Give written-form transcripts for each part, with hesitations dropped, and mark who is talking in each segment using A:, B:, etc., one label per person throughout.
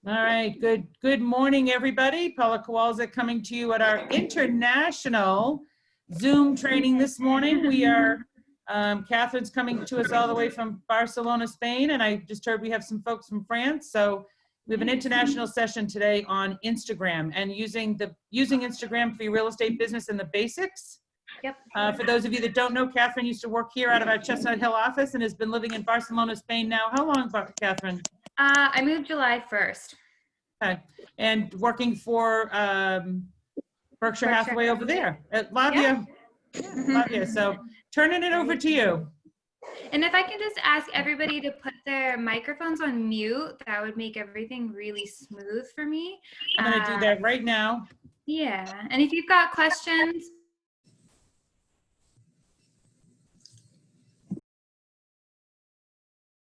A: All right, good morning, everybody. Paula Kowalczyk coming to you at our international Zoom training this morning. We are, Catherine's coming to us all the way from Barcelona, Spain, and I just heard we have some folks from France. So we have an international session today on Instagram and using Instagram for your real estate business and the basics.
B: Yep.
A: For those of you that don't know, Catherine used to work here out of our Chestnut Hill office and has been living in Barcelona, Spain now. How long, Catherine?
B: I moved July 1st.
A: Okay. And working for Berkshire Hathaway over there at Lavia.
B: Yeah.
A: Lavia. So turning it over to you.
B: And if I can just ask everybody to put their microphones on mute, that would make everything really smooth for me.
A: I'm going to do that right now.
B: Yeah. And if you've got questions,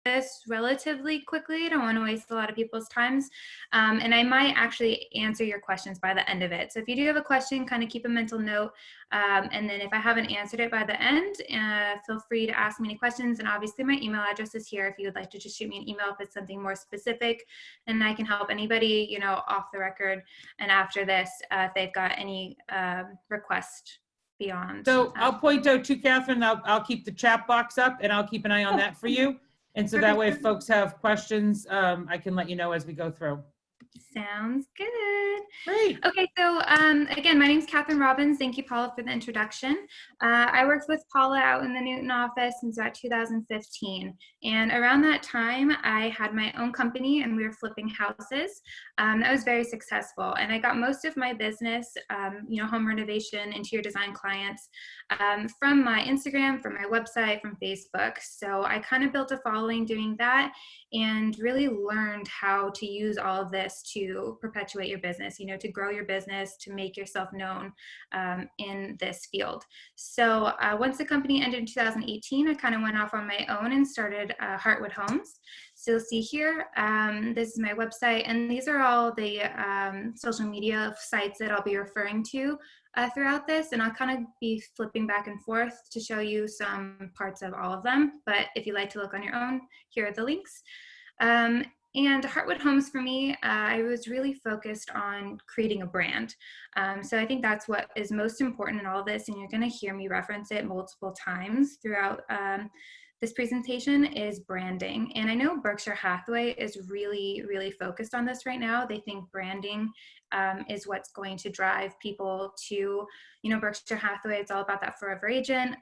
B: this relatively quickly. I don't want to waste a lot of people's times. And I might actually answer your questions by the end of it. So if you do have a question, kind of keep a mental note. And then if I haven't answered it by the end, feel free to ask me any questions. And obviously my email address is here if you would like to just shoot me an email if it's something more specific. And I can help anybody, you know, off the record and after this, if they've got any request beyond.
A: So I'll point out to Catherine, I'll keep the chat box up and I'll keep an eye on that for you. And so that way, if folks have questions, I can let you know as we go through.
B: Sounds good.
A: Great.
B: Okay, so again, my name is Catherine Robbins. Thank you, Paula, for the introduction. I worked with Paula out in the Newton office since about 2015. And around that time, I had my own company and we were flipping houses. That was very successful. And I got most of my business, you know, home renovation, interior design clients from my Instagram, from my website, from Facebook. So I kind of built a following doing that and really learned how to use all of this to perpetuate your business, you know, to grow your business, to make yourself known in this field. So once the company ended in 2018, I kind of went off on my own and started Heartwood Homes. So you'll see here, this is my website, and these are all the social media sites that I'll be referring to throughout this, and I'll kind of be flipping back and forth to show you some parts of all of them, but if you like to look on your own, here are the links. And Heartwood Homes for me, I was really focused on creating a brand. So I think that's what is most important in all of this, and you're going to hear me reference it multiple times throughout this presentation, is branding. And I know Berkshire Hathaway is really, really focused on this right now. They think branding is what's going to drive people to, you know, Berkshire Hathaway. It's all about that forever agent,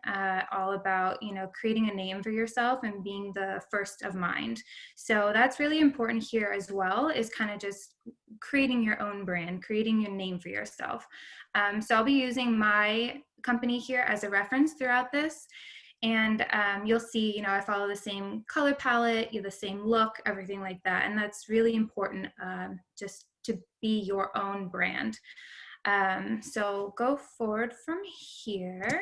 B: all about, you know, creating a name for yourself and being the first of mind. So that's really important here as well, is kind of just creating your own brand, creating your name for yourself. So I'll be using my company here as a reference throughout this. And you'll see, you know, I follow the same color palette, you have the same look, everything like that. And that's really important, just to be your own brand. So go forward from here.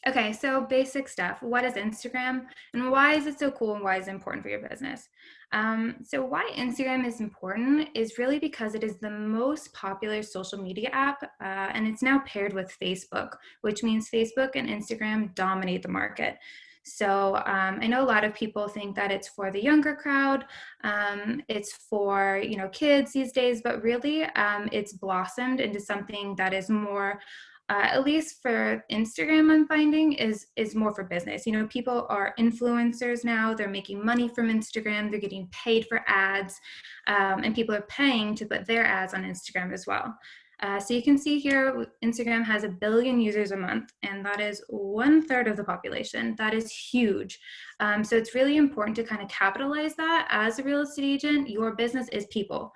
B: Okay, so basic stuff. What is Instagram and why is it so cool and why is it important for your business? So why Instagram is important is really because it is the most popular social media app and it's now paired with Facebook, which means Facebook and Instagram dominate the market. So I know a lot of people think that it's for the younger crowd, it's for, you know, kids these days, but really it's blossomed into something that is more at least for Instagram, I'm finding is more for business. You know, people are influencers now. They're making money from Instagram. They're getting paid for ads, and people are paying to put their ads on Instagram as well. So you can see here, Instagram has 1 billion users a month, and that is 1/3 of the population. That is huge. So it's really important to kind of capitalize that. As a real estate agent, your business is people.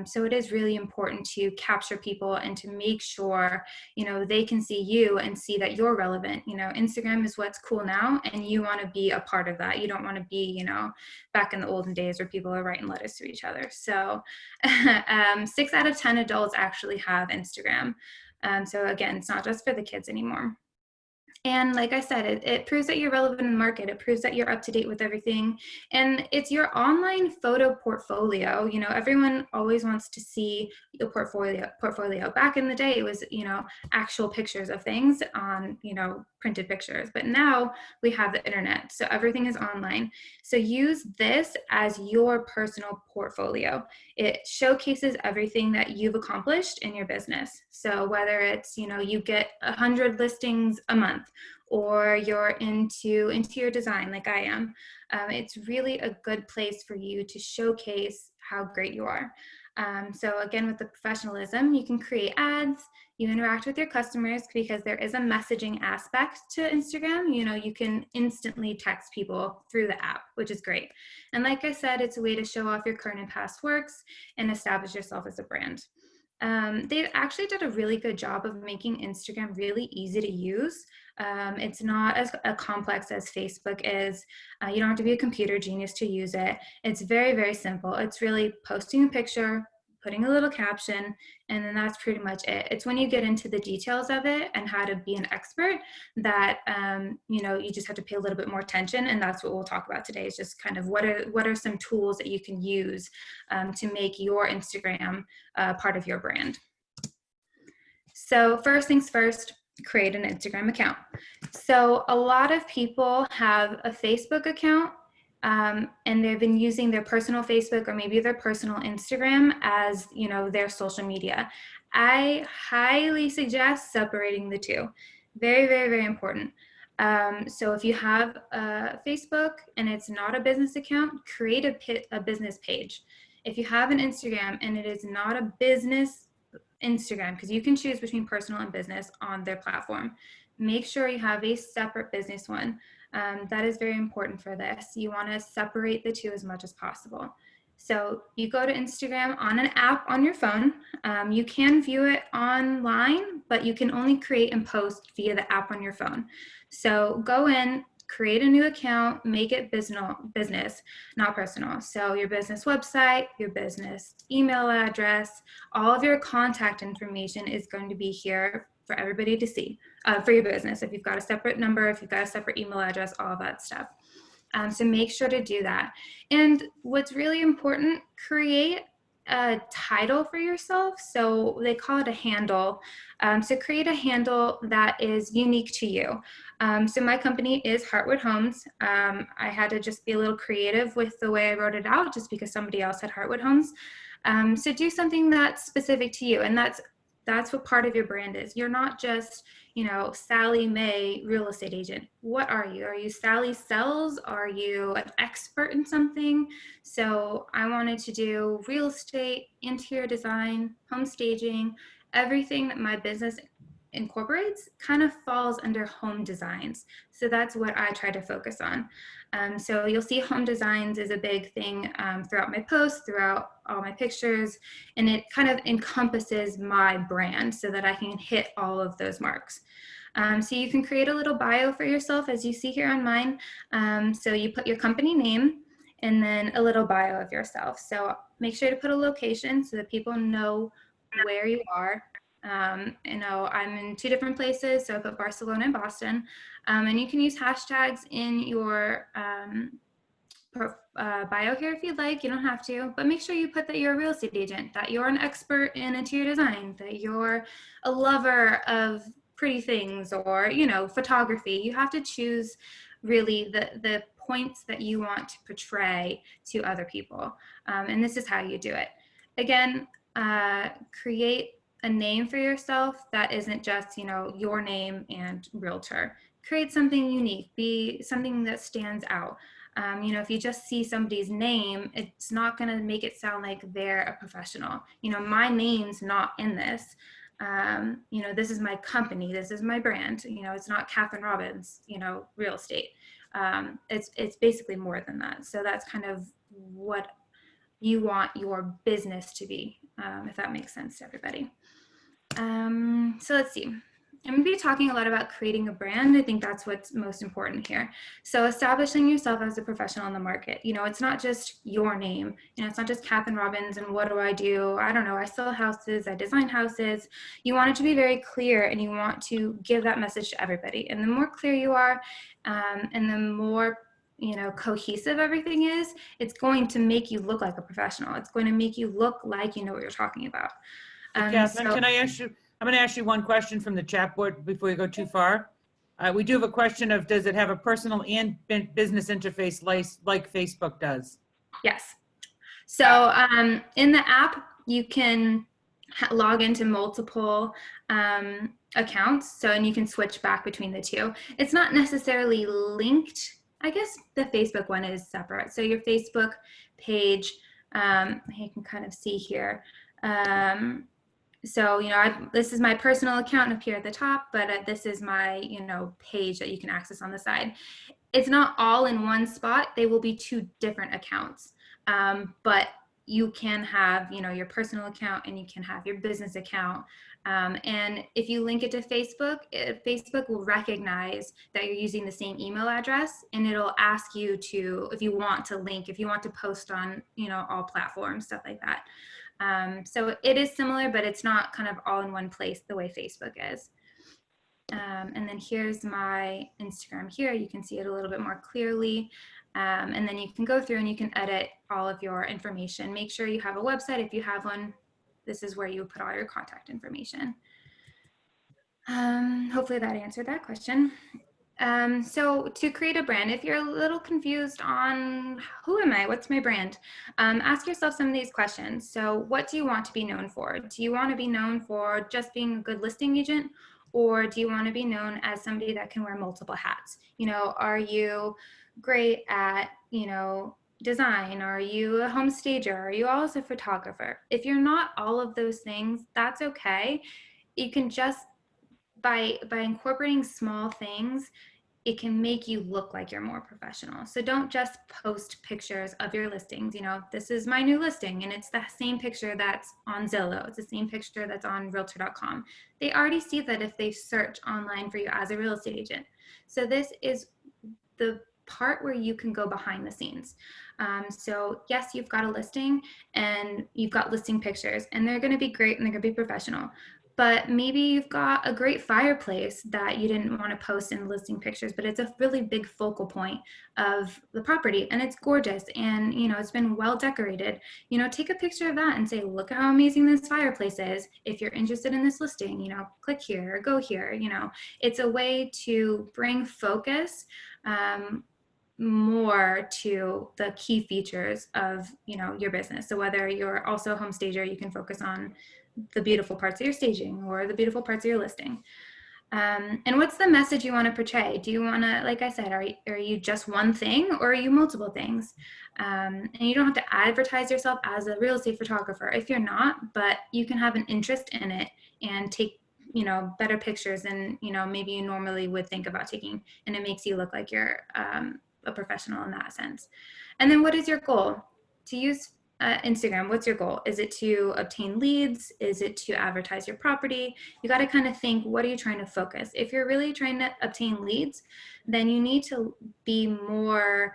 B: So it is really important to capture people and to make sure, you know, they can see you and see that you're relevant. You know, Instagram is what's cool now, and you want to be a part of that. You don't want to be, you know, back in the olden days where people are writing letters to each other. So 6 out of 10 adults actually have Instagram. So again, it's not just for the kids anymore. And like I said, it proves that you're relevant in the market. It proves that you're up to date with everything. And it's your online photo portfolio. You know, everyone always wants to see the portfolio. Back in the day, it was, you know, actual pictures of things on, you know, printed pictures. But now we have the internet. So everything is online. So use this as your personal portfolio. It showcases everything that you've accomplished in your business. So whether it's, you know, you get 100 listings a month, or you're into interior design like I am, it's really a good place for you to showcase how great you are. So again, with the professionalism, you can create ads, you interact with your customers because there is a messaging aspect to Instagram. You know, you can instantly text people through the app, which is great. And like I said, it's a way to show off your current and past works and establish yourself as a brand. They actually did a really good job of making Instagram really easy to use. It's not as complex as Facebook is. You don't have to be a computer genius to use it. It's very, very simple. It's really posting a picture, putting a little caption, and then that's pretty much it. It's when you get into the details of it and how to be an expert that you know, you just have to pay a little bit more attention, and that's what we'll talk about today. Is just kind of what are some tools that you can use to make your Instagram part of your brand. So first things first, create an Instagram account. So a lot of people have a Facebook account and they've been using their personal Facebook or maybe their personal Instagram as, you know, their social media. I highly suggest separating the two. Very, very, very important. So if you have a Facebook and it's not a business account, create a business page. If you have an Instagram and it is not a business Instagram, because you can choose between personal and business on their platform, make sure you have a separate business one. That is very important for this. You want to separate the two as much as possible. So you go to Instagram on an app on your phone. You can view it online, but you can only create and post via the app on your phone. So go in, create a new account, make it business, not personal. So your business website, your business email address, all of your contact information is going to be here for everybody to see for your business. If you've got a separate number, if you've got a separate email address, all of that stuff. So make sure to do that. And what's really important, create a title for yourself. So they call it a handle. So create a handle that is unique to you. So my company is Heartwood Homes. I had to just be a little creative with the way I wrote it out just because somebody else had Heartwood Homes. So do something that's specific to you, and that's what part of your brand is. You're not just, you know, Sally Mae real estate agent. What are you? Are you Sally Sells? Are you an expert in something? So I wanted to do real estate, interior design, home staging, everything that my business incorporates kind of falls under home designs. So that's what I try to focus on. So you'll see home designs is a big thing throughout my posts, throughout all my pictures, and it kind of encompasses my brand so that I can hit all of those marks. So you can create a little bio for yourself as you see here on mine. So you put your company name and then a little bio of yourself. So make sure to put a location so that people know where you are. You know, I'm in 2 different places, so I put Barcelona and Boston. And you can use hashtags in your bio here if you'd like. You don't have to, but make sure you put that you're a real estate agent, that you're an expert in interior design, that you're a lover of pretty things, or, you know, photography. You have to choose really the points that you want to portray to other people. And this is how you do it. Again, create a name for yourself that isn't just, you know, your name and realtor. Create something unique, be something that stands out. You know, if you just see somebody's name, it's not going to make it sound like they're a professional. You know, my name's not in this. You know, this is my company, this is my brand. You know, it's not Catherine Robbins, you know, real estate. It's basically more than that. So that's kind of what you want your business to be, if that makes sense to everybody. So let's see. I'm going to be talking a lot about creating a brand. I think that's what's most important here. So establishing yourself as a professional in the market. You know, it's not just your name. You know, it's not just Catherine Robbins and what do I do? I don't know. I sell houses. I design houses. You want it to be very clear, and you want to give that message to everybody. And the more clear you are, and the more cohesive everything is, it's going to make you look like a professional. It's going to make you look like you know what you're talking about.
A: Hey, Catherine,
B: So
A: can I ask you, I'm going to ask you one question from the chat board before we go too far. We do have a question of, does it have a personal and business interface like Facebook does?
B: yes. So in the app, you can log into multiple accounts. So, and you can switch back between the two. It's not necessarily linked. I guess the Facebook one is separate. So your Facebook page, you can kind of see here. So, this is my personal account up here at the top, but this is my, page that you can access on the side. It's not all in one spot. They will be two different accounts. But you can have, your personal account, and you can have your business account. And if you link it to Facebook, Facebook will recognize that you're using the same email address, and it'll ask you to, if you want to link, if you want to post on, all platforms, stuff like that. So it is similar, but it's not kind of all in one place the way Facebook is. And then here's my Instagram here. You can see it a little bit more clearly. And then you can go through and you can edit all of your information. Make sure you have a website. If you have one, this is where you put all your contact information. Hopefully that answered that question. So to create a brand, if you're a little confused on who am I, what's my brand, ask yourself some of these questions. So what do you want to be known for? Do you want to be known for just being a good listing agent? Or do you want to be known as somebody that can wear multiple hats? Are you great at, design? Are you a home stager? Are you also a photographer? If you're not all of those things, that's okay. You can just, by incorporating small things, it can make you look like you're more professional. So don't just post pictures of your listings. This is my new listing, and it's the same picture that's on Zillow. It's the same picture that's on realtor.com. They already see that if they search online for you as a real estate agent. So this is the part where you can go behind the scenes. So yes, you've got a listing and you've got listing pictures, and they're going to be great and they're going to be professional. But maybe you've got a great fireplace that you didn't want to post in listing pictures, but it's a really big focal point of the property, and it's gorgeous, and it's been well decorated. Take a picture of that and say, look at how amazing this fireplace is. If you're interested in this listing, click here or go here. It's a way to bring focus more to the key features of your business. So whether you're also a home stager, you can focus on the beautiful parts of your staging or the beautiful parts of your listing. And what's the message you want to portray? Do you want to, like I said, are you just one thing, or are you multiple things? And you don't have to advertise yourself as a real estate photographer if you're not, but you can have an interest in it and take better pictures than maybe you normally would think about taking, and it makes you look like you're a professional in that sense. And then what is your goal? To use Instagram, what's your goal? Is it to obtain leads? Is it to advertise your property? You got to kind of think, what are you trying to focus? If you're really trying to obtain leads, then you need to be more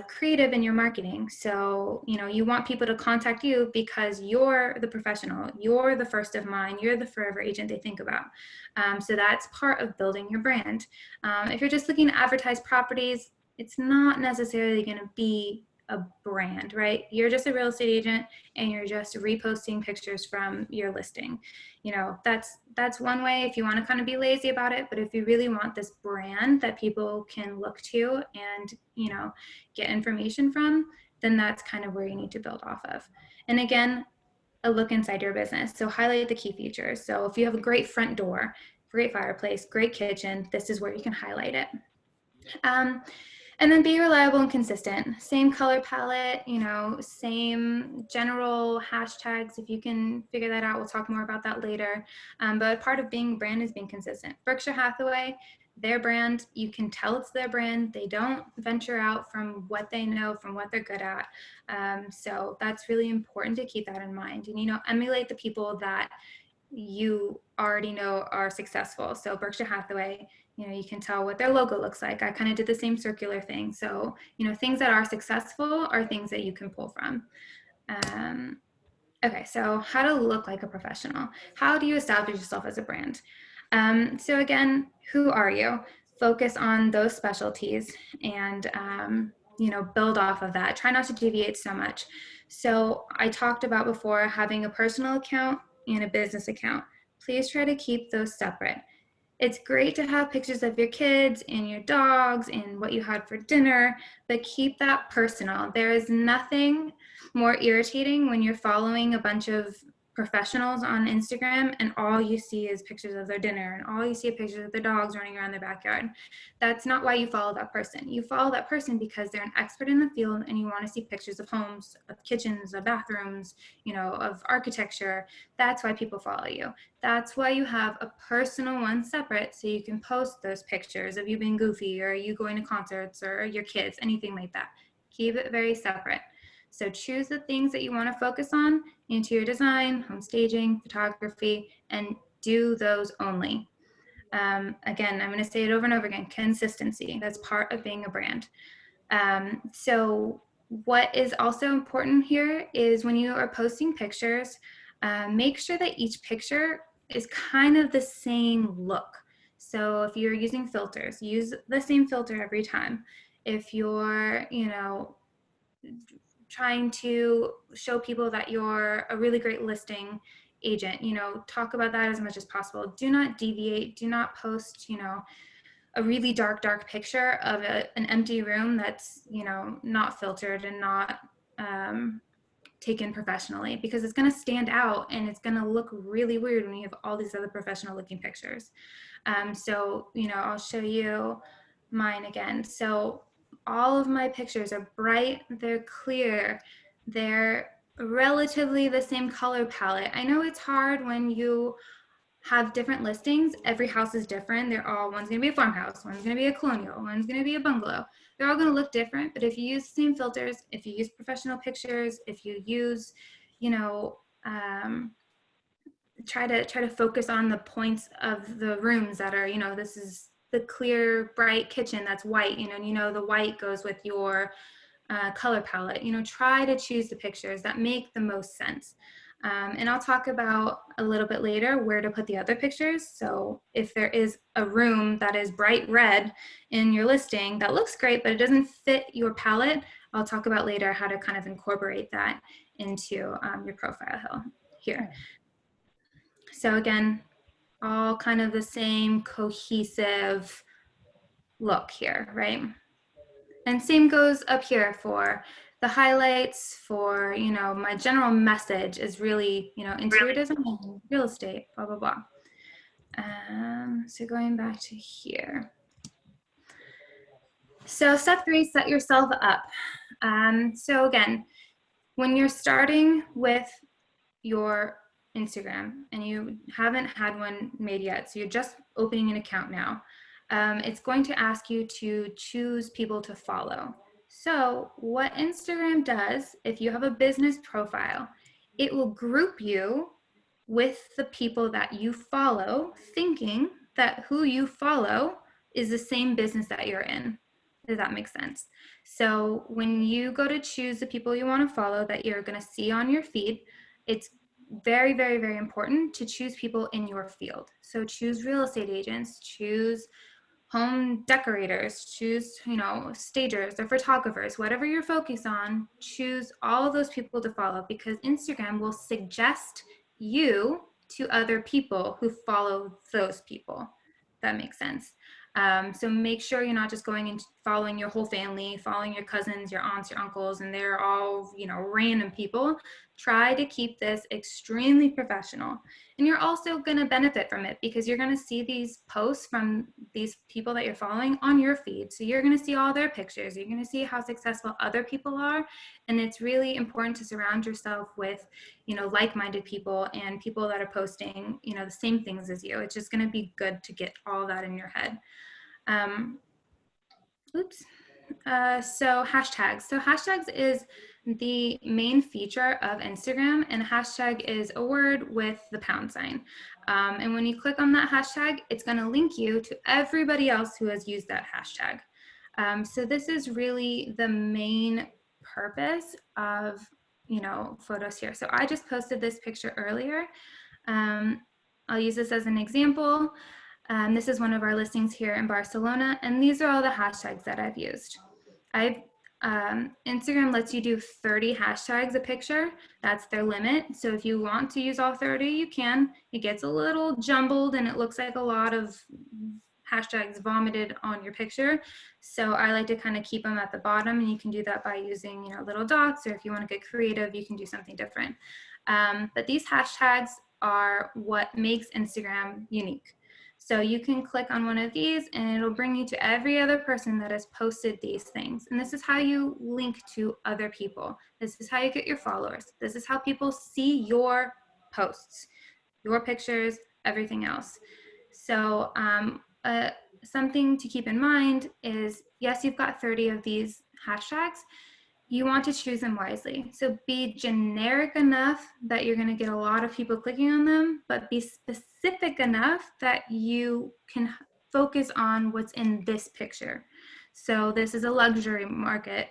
B: creative in your marketing. So, you want people to contact you because you're the professional, you're the first of mind, you're the forever agent they think about. So that's part of building your brand. If you're just looking to advertise properties, it's not necessarily going to be a brand, right? You're just a real estate agent and you're just reposting pictures from your listing. That's one way if you want to kind of be lazy about it. But if you really want this brand that people can look to and, get information from, then that's kind of where you need to build off of. And again, a look inside your business. So highlight the key features. So if you have a great front door, great fireplace, great kitchen, this is where you can highlight it. And then be reliable and consistent. Same color palette, same general hashtags. If you can figure that out, we'll talk more about that later. But part of being brand is being consistent. Berkshire Hathaway, their brand, you can tell it's their brand. They don't venture out from what they know, from what they're good at. So that's really important to keep that in mind. And, emulate the people that you already know are successful. So Berkshire Hathaway, you can tell what their logo looks like. I kind of did the same circular thing. So, things that are successful are things that you can pull from. Okay, so how to look like a professional. How do you establish yourself as a brand? So again, who are you? Focus on those specialties and build off of that. Try not to deviate so much. So I talked about before having a personal account and a business account. Please try to keep those separate. It's great to have pictures of your kids and your dogs and what you had for dinner, but keep that personal. There is nothing more irritating when you're following a bunch of professionals on Instagram and all you see is pictures of their dinner and all you see are pictures of their dogs running around their backyard. That's not why you follow that person. You follow that person because they're an expert in the field and you want to see pictures of homes, of kitchens, of bathrooms, of architecture. That's why people follow you. That's why you have a personal one separate so you can post those pictures of you being goofy or you going to concerts or your kids, anything like that. Keep it very separate. So choose the things that you want to focus on: interior design, home staging, photography, and do those only. Again, I'm going to say it over and over again, consistency. That's part of being a brand. So what is also important here is when you are posting pictures, make sure that each picture is kind of the same look. So if you're using filters, use the same filter every time. If you're, trying to show people that you're a really great listing agent, talk about that as much as possible. Do not deviate. Do not post, a really dark picture of an empty room that's, not filtered and not taken professionally, because it's going to stand out and it's going to look really weird when you have all these other professional looking pictures. So, I'll show you mine again. So all of my pictures are bright, they're clear, they're relatively the same color palette. I know it's hard when you have different listings. Every house is different. One's going to be a farmhouse, one's going to be a colonial, one's going to be a bungalow. They're all going to look different, but if you use the same filters, if you use professional pictures, if you use, try to focus on the points of the rooms that are, this is the clear, bright kitchen that's white, the white goes with your color palette. Try to choose the pictures that make the most sense. And I'll talk about a little bit later where to put the other pictures. So if there is a room that is bright red in your listing that looks great, but it doesn't fit your palette, I'll talk about later how to kind of incorporate that into your profile here. So again, all kind of the same cohesive look here, right? And same goes up here for the highlights, for, my general message is really, interior design, real estate, blah, blah, blah. So going back to here. So step 3, set yourself up. So again, when you're starting with your Instagram and you haven't had one made yet, so you're just opening an account now, it's going to ask you to choose people to follow. So what Instagram does, if you have a business profile, it will group you with the people that you follow, thinking that who you follow is the same business that you're in. Does that make sense? So when you go to choose the people you want to follow that you're going to see on your feed, it's very, very, very important to choose people in your field. So choose real estate agents, choose home decorators, choose, stagers or photographers, whatever you're focused on, choose all of those people to follow, because Instagram will suggest you to other people who follow those people. That makes sense. So make sure you're not just going and following your whole family, following your cousins, your aunts, your uncles, and they're all, random people. Try to keep this extremely professional. And you're also going to benefit from it because you're going to see these posts from these people that you're following on your feed. So you're going to see all their pictures. You're going to see how successful other people are. And it's really important to surround yourself with, like-minded people and people that are posting, the same things as you. It's just going to be good to get all that in your head. So hashtags. So hashtags is the main feature of Instagram, and hashtag is a word with the pound sign. And when you click on that hashtag, it's going to link you to everybody else who has used that hashtag. So this is really the main purpose of, photos here. So I just posted this picture earlier. I'll use this as an example. This is one of our listings here in Barcelona, and these are all the hashtags that I've used. Instagram lets you do 30 hashtags a picture. That's their limit. So if you want to use all 30, you can. It gets a little jumbled and it looks like a lot of hashtags vomited on your picture. So I like to kind of keep them at the bottom, and you can do that by using, little dots, or if you want to get creative, you can do something different. But these hashtags are what makes Instagram unique. So you can click on one of these and it'll bring you to every other person that has posted these things. And this is how you link to other people. This is how you get your followers. This is how people see your posts, your pictures, everything else. So something to keep in mind is, yes, you've got 30 of these hashtags. You want to choose them wisely. So be generic enough that you're going to get a lot of people clicking on them, but be specific enough that you can focus on what's in this picture. So this is a luxury market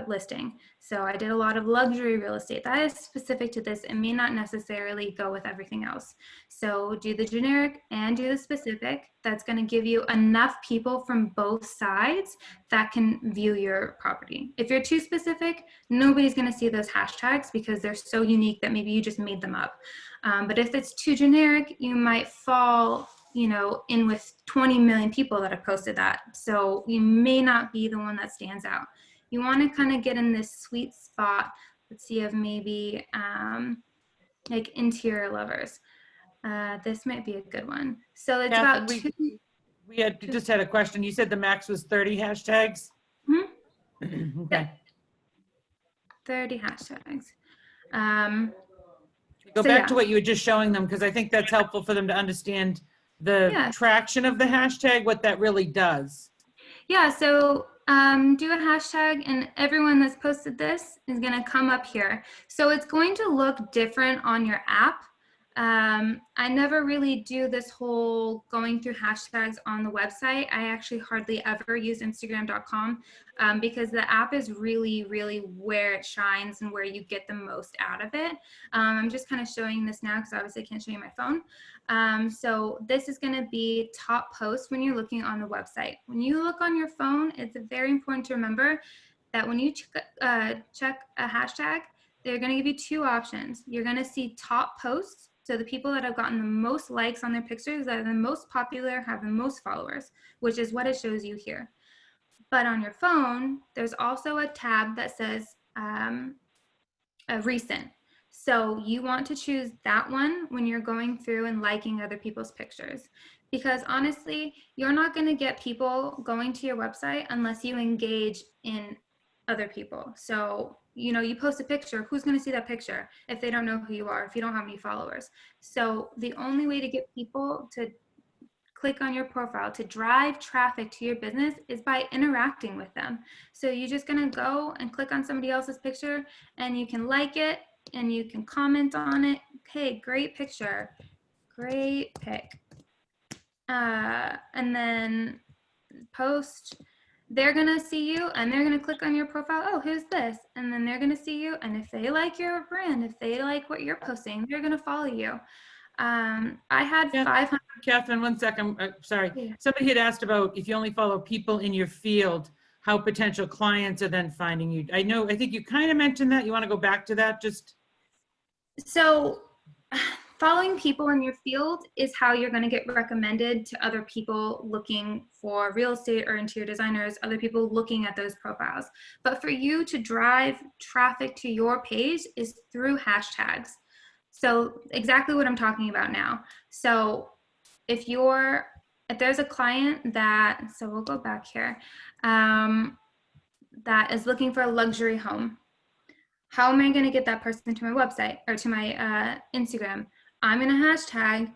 B: listing. So I did a lot of luxury real estate. That is specific to this and may not necessarily go with everything else. So do the generic and do the specific. That's going to give you enough people from both sides that can view your property. If you're too specific, nobody's going to see those hashtags because they're so unique that maybe you just made them up. But if it's too generic, you might fall in with 20 million people that have posted that. So you may not be the one that stands out. You want to kind of get in this sweet spot, let's see, of maybe like interior lovers. This might be a good one. So it's
A: Catherine,
B: about
A: we just had a question. You said the max was 30 hashtags?
B: Hmm?
A: Okay.
B: 30 hashtags.
A: Go back to what you were just showing them, because I think that's helpful for them to understand the traction of the hashtag, what that really does.
B: Yeah, so do a hashtag and everyone that's posted this is going to come up here. So it's going to look different on your app. I never really do this whole going through hashtags on the website. I actually hardly ever use Instagram.com because the app is really, really where it shines and where you get the most out of it. I'm just kind of showing this now because obviously I can't show you my phone. So this is going to be top post when you're looking on the website. When you look on your phone, it's very important to remember that when you check a hashtag, they're going to give you two options. You're going to see top posts. So the people that have gotten the most likes on their pictures, that are the most popular, have the most followers, which is what it shows you here. But on your phone, there's also a tab that says recent. So you want to choose that one when you're going through and liking other people's pictures. Because honestly, you're not going to get people going to your website unless you engage in other people. So, you post a picture, who's going to see that picture if they don't know who you are, if you don't have any followers? So the only way to get people to click on your profile, to drive traffic to your business, is by interacting with them. So you're just going to go and click on somebody else's picture and you can like it and you can comment on it. Okay, great picture, great pic. And then post. They're gonna see you and they're gonna click on your profile. Oh, who's this? And then they're gonna see you. And if they like your brand, if they like what you're posting, they're gonna follow you. I had 500.
A: Catherine, 1 second. Sorry. Yeah. Somebody had asked about if you only follow people in your field, how potential clients are then finding you. I think you kind of mentioned that. You want to go back to that just?
B: So following people in your field is how you're going to get recommended to other people looking for real estate or interior designers, other people looking at those profiles. But for you to drive traffic to your page is through hashtags. So exactly what I'm talking about now. So if there's a client that, so we'll go back here, that is looking for a luxury home, how am I going to get that person to my website or to my Instagram? I'm going to hashtag $1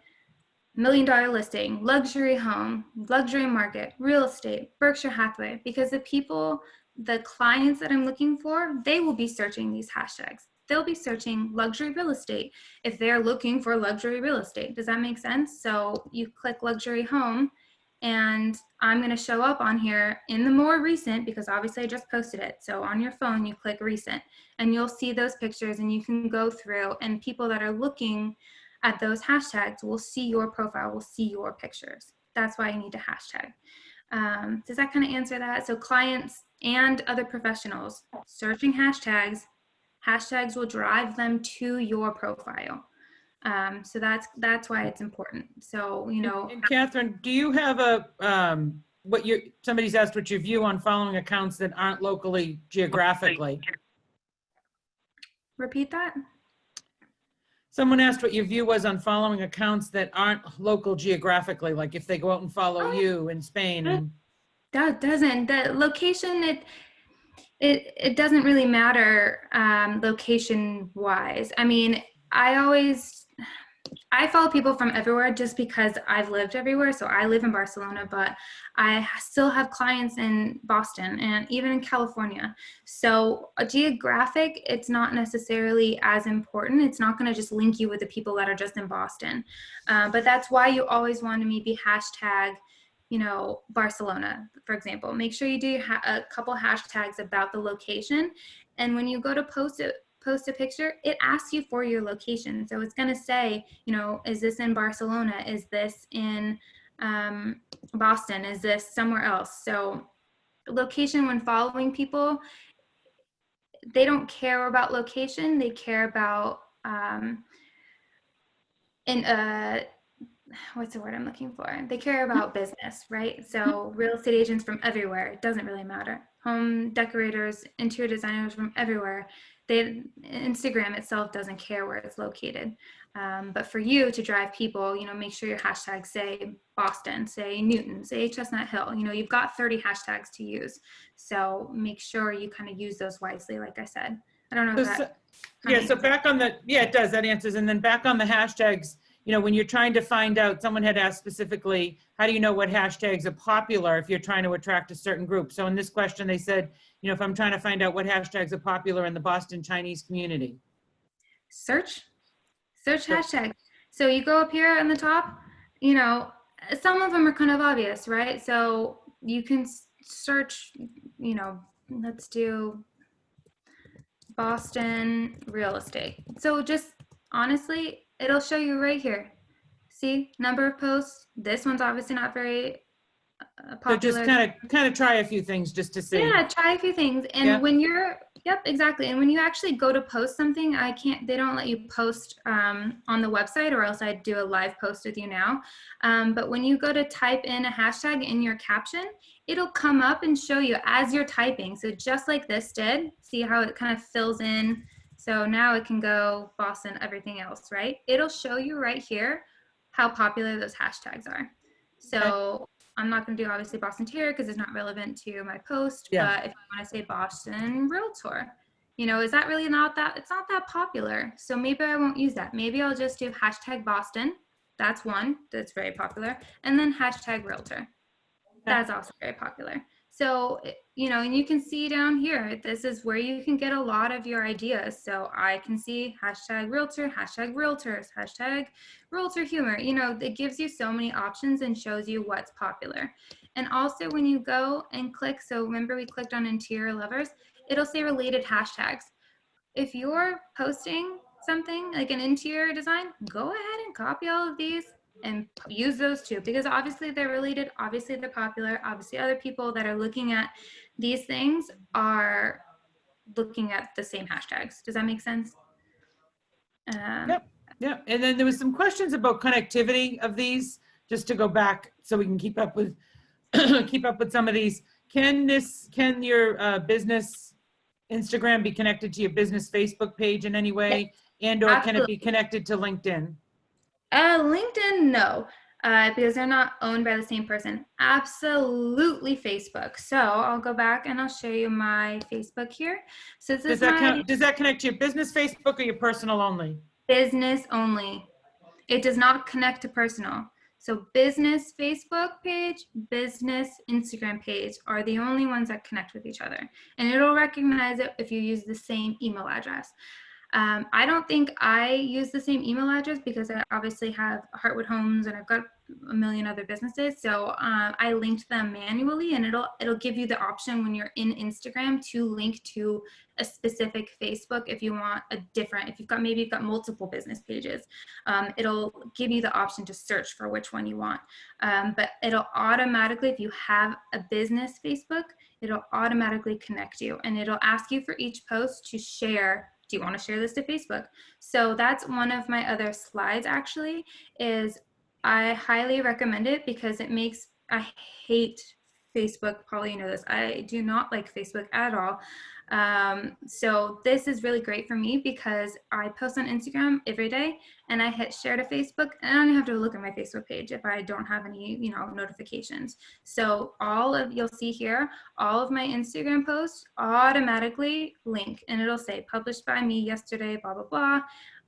B: million listing, luxury home, luxury market, real estate, Berkshire Hathaway, because the people the clients that I'm looking for, they will be searching these hashtags. They'll be searching luxury real estate if they're looking for luxury real estate. Does that make sense? So you click luxury home, and I'm going to show up on here in the more recent, because obviously I just posted it. So on your phone, you click recent and you'll see those pictures, and you can go through, and people that are looking at those hashtags will see your profile, will see your pictures. That's why you need to hashtag. Does that kind of answer that? So clients and other professionals searching hashtags will drive them to your profile. So that's why it's important. So, you know.
A: And Catherine, do you have somebody's asked what your view on following accounts that aren't locally geographically?
B: Repeat that.
A: Someone asked what your view was on following accounts that aren't local geographically, like if they go out and follow you in Spain. And
B: that doesn't, the location, it doesn't really matter location wise. I mean, I follow people from everywhere just because I've lived everywhere. So I live in Barcelona, but I still have clients in Boston and even in California. So a geographic, it's not necessarily as important. It's not going to just link you with the people that are just in Boston. But that's why you always want to maybe hashtag, you know, Barcelona, for example. Make sure you do a couple hashtags about the location. And when you go to post a picture, it asks you for your location. So it's going to say, you know, is this in Barcelona? Is this in Boston? Is this somewhere else? So location, when following people, they don't care about location. They care about, what's the word I'm looking for? They care about business, right? So real estate agents from everywhere, it doesn't really matter. Home decorators, interior designers from everywhere. Instagram itself doesn't care where it's located. But for you to drive people, you know, make sure your hashtags say Boston, say Newton, say Chestnut Hill. You know, you've got 30 hashtags to use. So make sure you kind of use those wisely, like I said. I don't know if that.
A: Yeah, so back on the, yeah, it does, that answers. And then back on the hashtags, you know, when you're trying to find out, someone had asked specifically, how do you know what hashtags are popular if you're trying to attract a certain group? So in this question, they said, you know, if I'm trying to find out what hashtags are popular in the Boston Chinese community.
B: Search hashtag. So you go up here on the top, you know, some of them are kind of obvious, right? So you can search, you know, let's do Boston real estate. So just honestly, it'll show you right here. See, number of posts. This one's obviously not very popular.
A: So just kind of try a few things just to see.
B: Yeah, try a few things. And when you're, yep, exactly. And when you actually go to post something, they don't let you post on the website, or else I'd do a live post with you now. But when you go to type in a hashtag in your caption, it'll come up and show you as you're typing. So just like this did, see how it kind of fills in. So now it can go Boston, everything else, right? It'll show you right here how popular those hashtags are. So I'm not going to do obviously Boston Terrier because it's not relevant to my post, but if you want to say Boston Realtor, you know, is that really not that, it's not that popular. So maybe I won't use that. Maybe I'll just do hashtag Boston. That's one that's very popular. And then hashtag Realtor. That's also very popular. So, you know, and you can see down here, this is where you can get a lot of your ideas. So I can see hashtag realtor, hashtag realtors, hashtag realtor humor. You know, it gives you so many options and shows you what's popular. And also when you go and click, so remember we clicked on interior lovers, it'll say related hashtags. If you're posting something like an interior design, go ahead and copy all of these and use those too, because obviously they're related, obviously they're popular, obviously other people that are looking at these things are looking at the same hashtags. Does that make sense?
A: Yep. And then there was some questions about connectivity of these, just to go back so we can keep up with some of these. Can your business Instagram be connected to your business Facebook page in any way? And or can it be connected to LinkedIn?
B: LinkedIn, no, because they're not owned by the same person. Absolutely Facebook. So I'll go back and I'll show you my Facebook here. So this
A: does that connect to your business Facebook or your personal only?
B: Business only. It does not connect to personal. So business Facebook page, business Instagram page are the only ones that connect with each other. And it'll recognize it if you use the same email address. I don't think I use the same email address because I obviously have Heartwood Homes and I've got a million other businesses. So I linked them manually, and it'll give you the option when you're in Instagram to link to a specific Facebook if you want a different. If you've got multiple business pages, it'll give you the option to search for which one you want. But it'll automatically, if you have a business Facebook, it'll automatically connect you, and it'll ask you for each post to share. Do you want to share this to Facebook? So that's one of my other slides actually, is I highly recommend it because I hate Facebook. Probably you know this. I do not like Facebook at all. So this is really great for me because I post on Instagram every day and I hit share to Facebook, and I don't even have to look at my Facebook page if I don't have any, notifications. So you'll see here, all of my Instagram posts automatically link, and it'll say published by me yesterday, blah, blah, blah.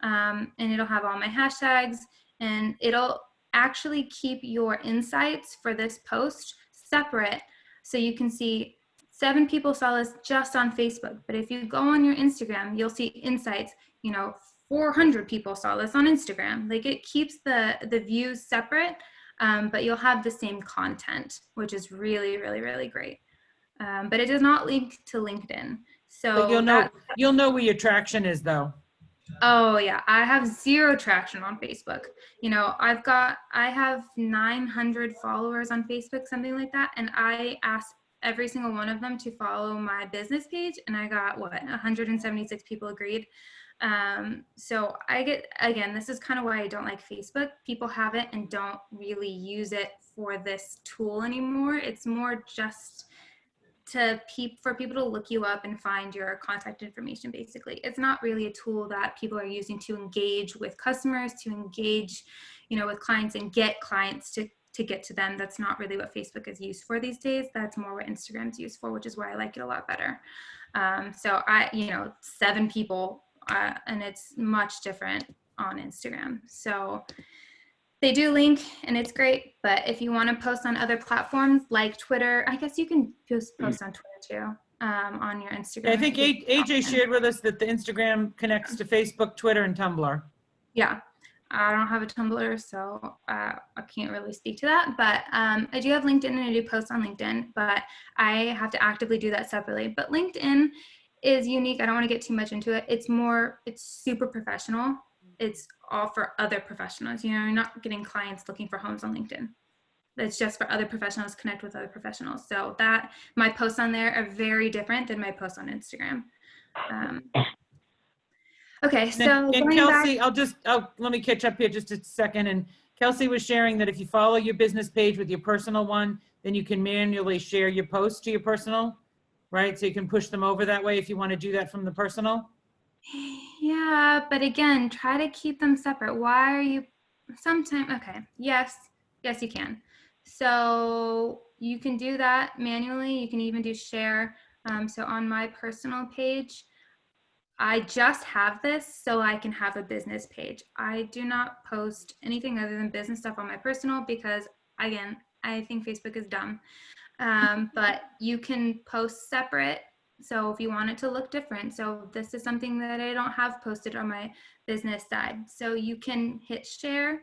B: And it'll have all my hashtags, and it'll actually keep your insights for this post separate. So you can see 7 people saw this just on Facebook, but if you go on your Instagram, you'll see insights, 400 people saw this on Instagram. Like, it keeps the views separate, but you'll have the same content, which is really, really, really great. But it does not link to LinkedIn.
A: But
B: So
A: you'll know where your traction is though.
B: Oh yeah, I have 0 traction on Facebook. I have 900 followers on Facebook, something like that, and I asked every single one of them to follow my business page, and I got 176 people agreed. So this is kind of why I don't like Facebook. People have it and don't really use it for this tool anymore. It's more just for people to look you up and find your contact information. Basically, it's not really a tool that people are using to engage with customers, to engage with clients and get clients to get to them. That's not really what Facebook is used for these days. That's more what Instagram's used for, which is why I like it a lot better. So 7 people, and it's much different on Instagram. So they do link, and it's great, but if you want to post on other platforms like Twitter, I guess you can just post on Twitter too, on your Instagram.
A: Yeah, I think AJ shared with us that the Instagram connects to Facebook, Twitter, and Tumblr.
B: Yeah, I don't have a Tumblr, so I can't really speak to that, but I do have LinkedIn, and I do post on LinkedIn, but I have to actively do that separately. But LinkedIn is unique. I don't want to get too much into it. It's super professional. It's all for other professionals. You're not getting clients looking for homes on LinkedIn. It's just for other professionals, connect with other professionals. So my posts on there are very different than my posts on Instagram. Okay, so
A: and Kelsey, let me catch up here just a second. And Kelsey was sharing that if you follow your business page with your personal one, then you can manually share your posts to your personal, right? So you can push them over that way if you want to do that from the personal.
B: Yeah, but again, try to keep them separate. Why are you okay, yes, you can. So you can do that manually. You can even do share. So on my personal page, I just have this so I can have a business page. I do not post anything other than business stuff on my personal because, again, I think Facebook is dumb. But you can post separate. So if you want it to look different, so this is something that I don't have posted on my business side. So you can hit share.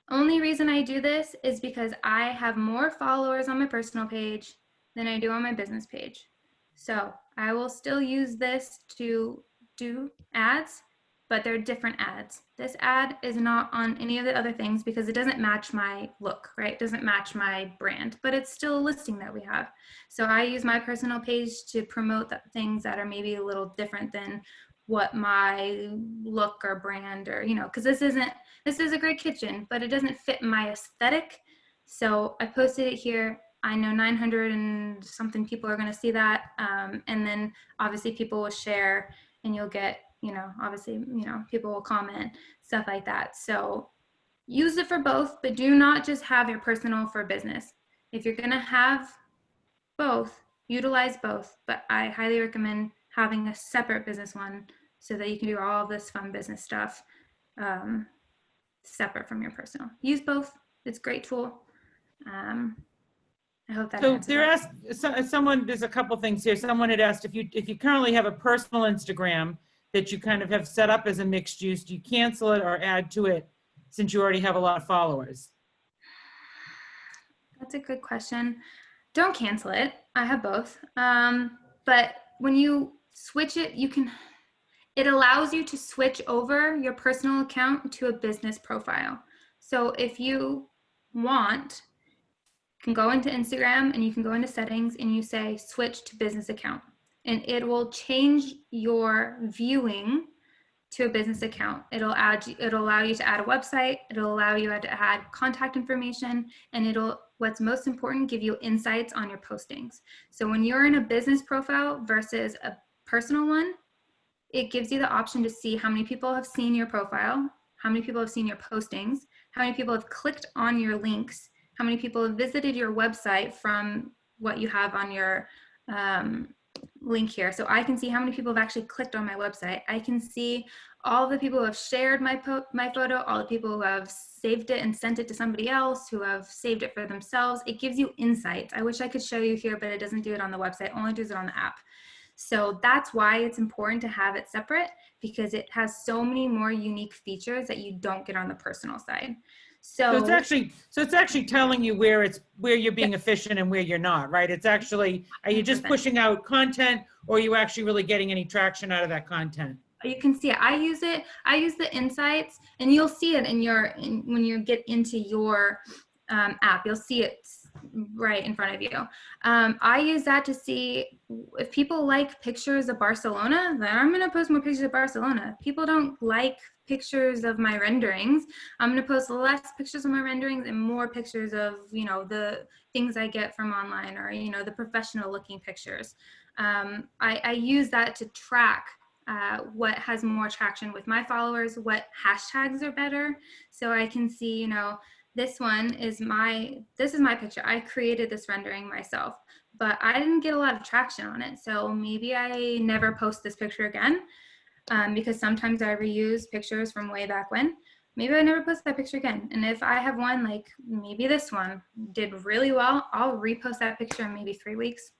B: Only reason I do this is because I have more followers on my personal page than I do on my business page. So I will still use this to do ads, but they're different ads. This ad is not on any of the other things because it doesn't match my look, right? It doesn't match my brand, but it's still a listing that we have. So I use my personal page to promote things that are maybe a little different than what my look or brand or, because this is a great kitchen, but it doesn't fit my aesthetic. So I posted it here. I know 900 and something people are going to see that. And then obviously people will share, and you'll get, obviously, people will comment, stuff like that. So use it for both, but do not just have your personal for business. If you're going to have both, utilize both, but I highly recommend having a separate business one so that you can do all of this fun business stuff separate from your personal. Use both, it's a great tool. I hope that
A: So
B: answers
A: they're
B: that.
A: asked, someone, there's a couple things here. Someone had asked if you currently have a personal Instagram that you kind of have set up as a mixed use, do you cancel it or add to it since you already have a lot of followers?
B: That's a good question. Don't cancel it. I have both. But when you switch it, it allows you to switch over your personal account to a business profile. So if you want, you can go into Instagram and you can go into settings and you say switch to business account, and it will change your viewing to a business account. It'll allow you to add a website, it'll allow you to add contact information, and what's most important, give you insights on your postings. So when you're in a business profile versus a personal one, it gives you the option to see how many people have seen your profile, how many people have seen your postings, how many people have clicked on your links, how many people have visited your website from what you have on your link here. So I can see how many people have actually clicked on my website. I can see all the people who have shared my photo, all the people who have saved it and sent it to somebody else, who have saved it for themselves. It gives you insights. I wish I could show you here, but it doesn't do it on the website, only does it on the app. So that's why it's important to have it separate, because it has so many more unique features that you don't get on the personal side.
A: So
B: So
A: it's actually telling you where you're being efficient and where you're not, right? It's actually, are you just
B: 100%.
A: pushing out content, or are you actually really getting any traction out of that content?
B: You can see it. I use the insights, and you'll see it when you get into your app, you'll see it right in front of you. I use that to see if people like pictures of Barcelona, then I'm going to post more pictures of Barcelona. If people don't like pictures of my renderings, I'm going to post less pictures of my renderings and more pictures of, the things I get from online, or, the professional looking pictures. I use that to track what has more traction with my followers, what hashtags are better. So I can see, this is my picture. I created this rendering myself, but I didn't get a lot of traction on it. So maybe I never post this picture again, because sometimes I reuse pictures from way back when. Maybe I never post that picture again. And if I have one, like maybe this one did really well, I'll repost that picture in maybe 3 weeks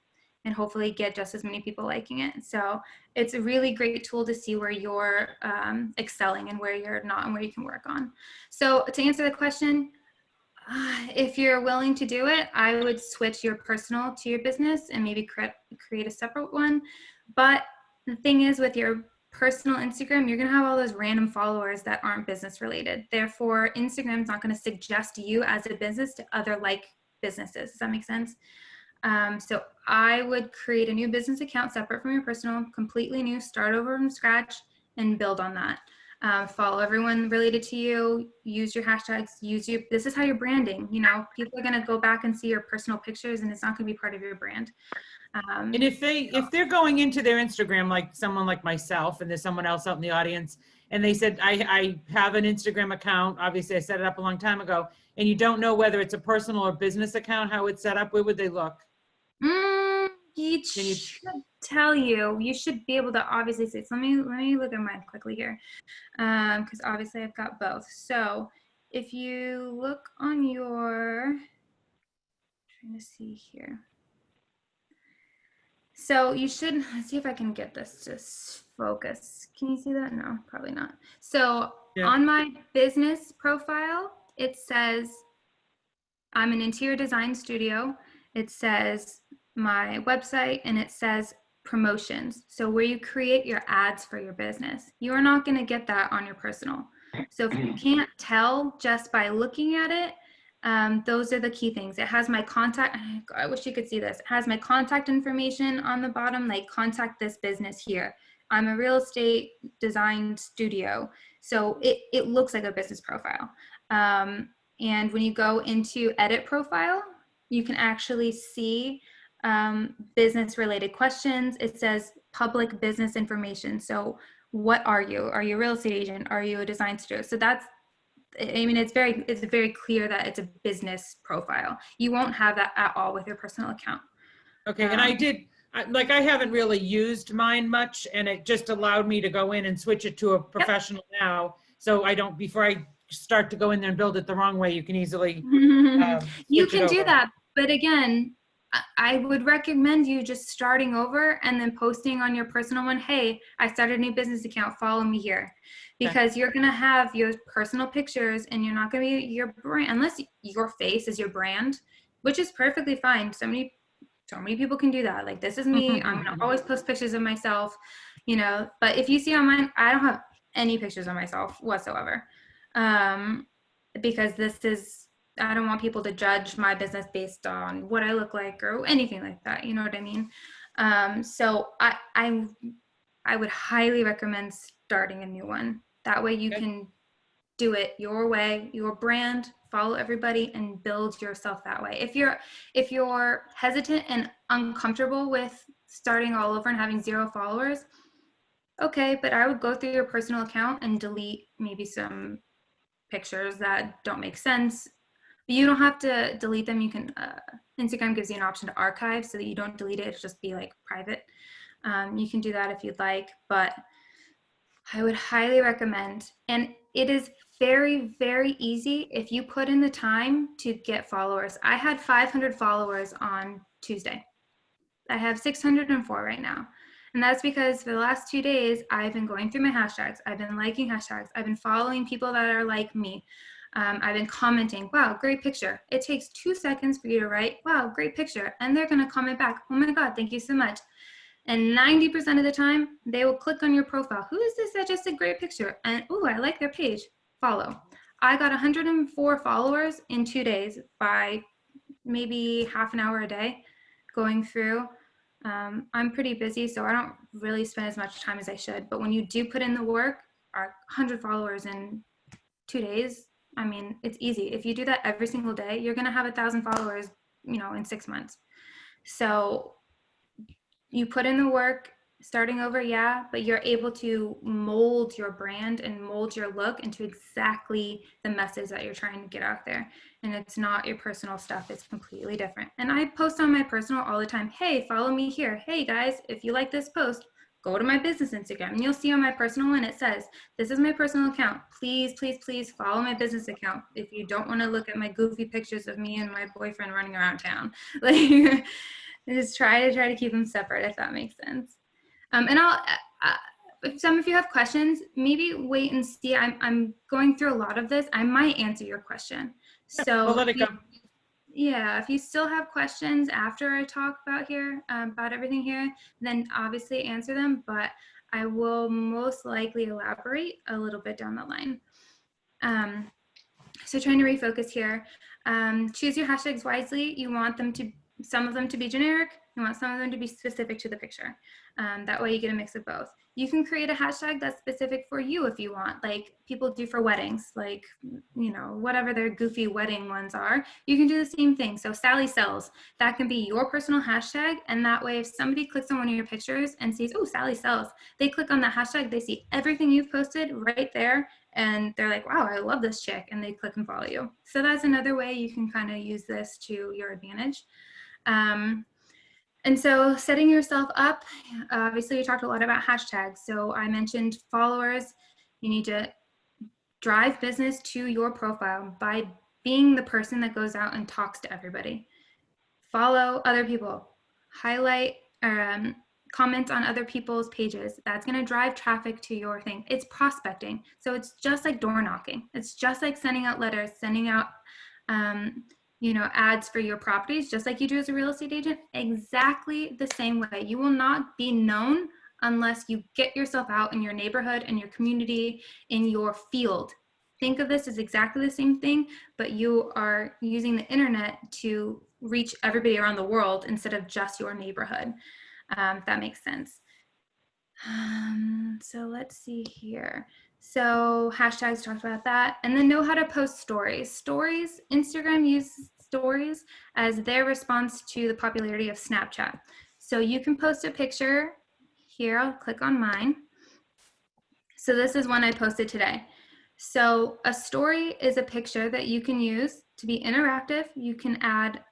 B: and hopefully get just as many people liking it. So it's a really great tool to see where you're excelling and where you're not, and where you can work on. So to answer the question, if you're willing to do it, I would switch your personal to your business and maybe create a separate one. But the thing is, with your personal Instagram, you're going to have all those random followers that aren't business related. Therefore, Instagram's not going to suggest you as a business to other businesses. Does that make sense? So I would create a new business account separate from your personal, completely new, start over from scratch, and build on that. Follow everyone related to you, use your hashtags, this is how you're branding. People are going to go back and see your personal pictures, and it's not going to be part of your brand.
A: And if they're going into their Instagram, like someone like myself, and there's someone else out in the audience, and they said, I have an Instagram account, obviously I set it up a long time ago, and you don't know whether it's a personal or business account, how it's set up, where would they look?
B: Tell you. You should be able to obviously see. So let me look at mine quickly here, because obviously I've got both. So if you look on your, trying to see here. So you should, let's see if I can get this to focus. Can you see that? No, probably not. So yeah. On my business profile, it says I'm an interior design studio. It says my website, and it says promotions. So where you create your ads for your business. You are not going to get that on your personal. So if you can't tell just by looking at it, those are the key things. It has my contact. I wish you could see this. It has my contact information on the bottom, like contact this business here. I'm a real estate design studio. So it looks like a business profile. And when you go into edit profile, you can actually see business related questions. It says public business information. So what are you? Are you a real estate agent? Are you a design studio? So it's very clear that it's a business profile. You won't have that at all with your personal account.
A: Okay, and I haven't really used mine much, and it just allowed me to go in and switch it to a professional now. So before I start to go in there and build it the wrong way, you can easily
B: You
A: switch it
B: can do
A: over.
B: that, but again, I would recommend you just starting over and then posting on your personal one, hey, I started a new business account, follow me here. Because you're going to have your personal pictures and you're not going to be your brand, unless your face is your brand, which is perfectly fine. So many people can do that. Like, this is me. I'm going to always post pictures of myself, you know, but if you see on mine, I don't have any pictures of myself whatsoever. Because I don't want people to judge my business based on what I look like or anything like that. You know what I mean? So I would highly recommend starting a new one. That way you can do it your way, your brand, follow everybody, and build yourself that way. If you're hesitant and uncomfortable with starting all over and having 0 followers, okay, but I would go through your personal account and delete maybe some pictures that don't make sense. But you don't have to delete them. You can, Instagram gives you an option to archive so that you don't delete it. It's just be like private. You can do that if you'd like, but I would highly recommend. And it is very, very easy if you put in the time to get followers. I had 500 followers on Tuesday. I have 604 right now. And that's because for the last 2 days, I've been going through my hashtags. I've been liking hashtags. I've been following people that are like me. I've been commenting, wow, great picture. It takes 2 seconds for you to write, wow, great picture. And they're going to comment back, oh my God, thank you so much. And 90% of the time, they will click on your profile. Who is this that just a great picture? And, oh, I like their page. Follow. I got 104 followers in 2 days by maybe half an hour a day going through. I'm pretty busy, so I don't really spend as much time as I should. But when you do put in the work, 100 followers in 2 days, I mean, it's easy. If you do that every single day, you're going to have 1,000 followers, you know, in 6 months. So you put in the work, starting over, yeah, but you're able to mold your brand and mold your look into exactly the message that you're trying to get out there. And it's not your personal stuff, it's completely different. And I post on my personal all the time, hey, follow me here. Hey guys, if you like this post, go to my business Instagram. And you'll see on my personal one, it says, this is my personal account. Please, please, please follow my business account if you don't want to look at my goofy pictures of me and my boyfriend running around town. Like, just try to keep them separate, if that makes sense. And if some of you have questions, maybe wait and see. I'm going through a lot of this. I might answer your question. So
A: We'll let it go.
B: Yeah, if you still have questions after I talk about everything here, then obviously answer them, but I will most likely elaborate a little bit down the line. So trying to refocus here. Choose your hashtags wisely. You want some of them to be generic. You want some of them to be specific to the picture. That way you get a mix of both. You can create a hashtag that's specific for you if you want, like people do for weddings, like, you know, whatever their goofy wedding ones are, you can do the same thing. So Sally Sells, that can be your personal hashtag. And that way, if somebody clicks on one of your pictures and sees, oh, Sally Sells, they click on that hashtag, they see everything you've posted right there. And they're like, wow, I love this chick. And they click and follow you. So that's another way you can kind of use this to your advantage. And so setting yourself up, obviously we talked a lot about hashtags. So I mentioned followers. You need to drive business to your profile by being the person that goes out and talks to everybody. Follow other people, highlight, comment on other people's pages. That's going to drive traffic to your thing. It's prospecting. So it's just like door knocking. It's just like sending out letters, sending out, you know, ads for your properties, just like you do as a real estate agent, exactly the same way. You will not be known unless you get yourself out in your neighborhood, in your community, in your field. Think of this as exactly the same thing, but you are using the internet to reach everybody around the world instead of just your neighborhood, if that makes sense. So let's see here. So hashtags, talked about that. And then know how to post stories. Stories, Instagram uses stories as their response to the popularity of Snapchat. So you can post a picture here. I'll click on mine. So this is one I posted today. So a story is a picture that you can use to be interactive. You can add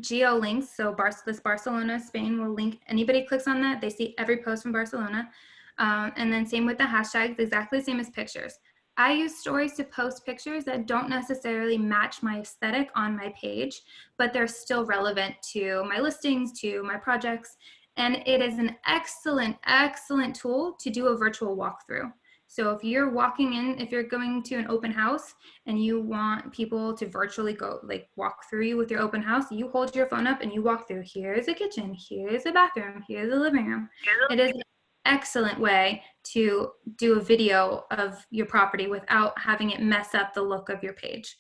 B: geo links. So this Barcelona, Spain will link. Anybody clicks on that, they see every post from Barcelona. And then same with the hashtags, exactly the same as pictures. I use stories to post pictures that don't necessarily match my aesthetic on my page, but they're still relevant to my listings, to my projects. And it is an excellent, excellent tool to do a virtual walkthrough. So if you're walking in, if you're going to an open house and you want people to virtually go like walk through you with your open house, you hold your phone up and you walk through. Here's a kitchen, here's a bathroom, here's a living room. It is an excellent way to do a video of your property without having it mess up the look of your page.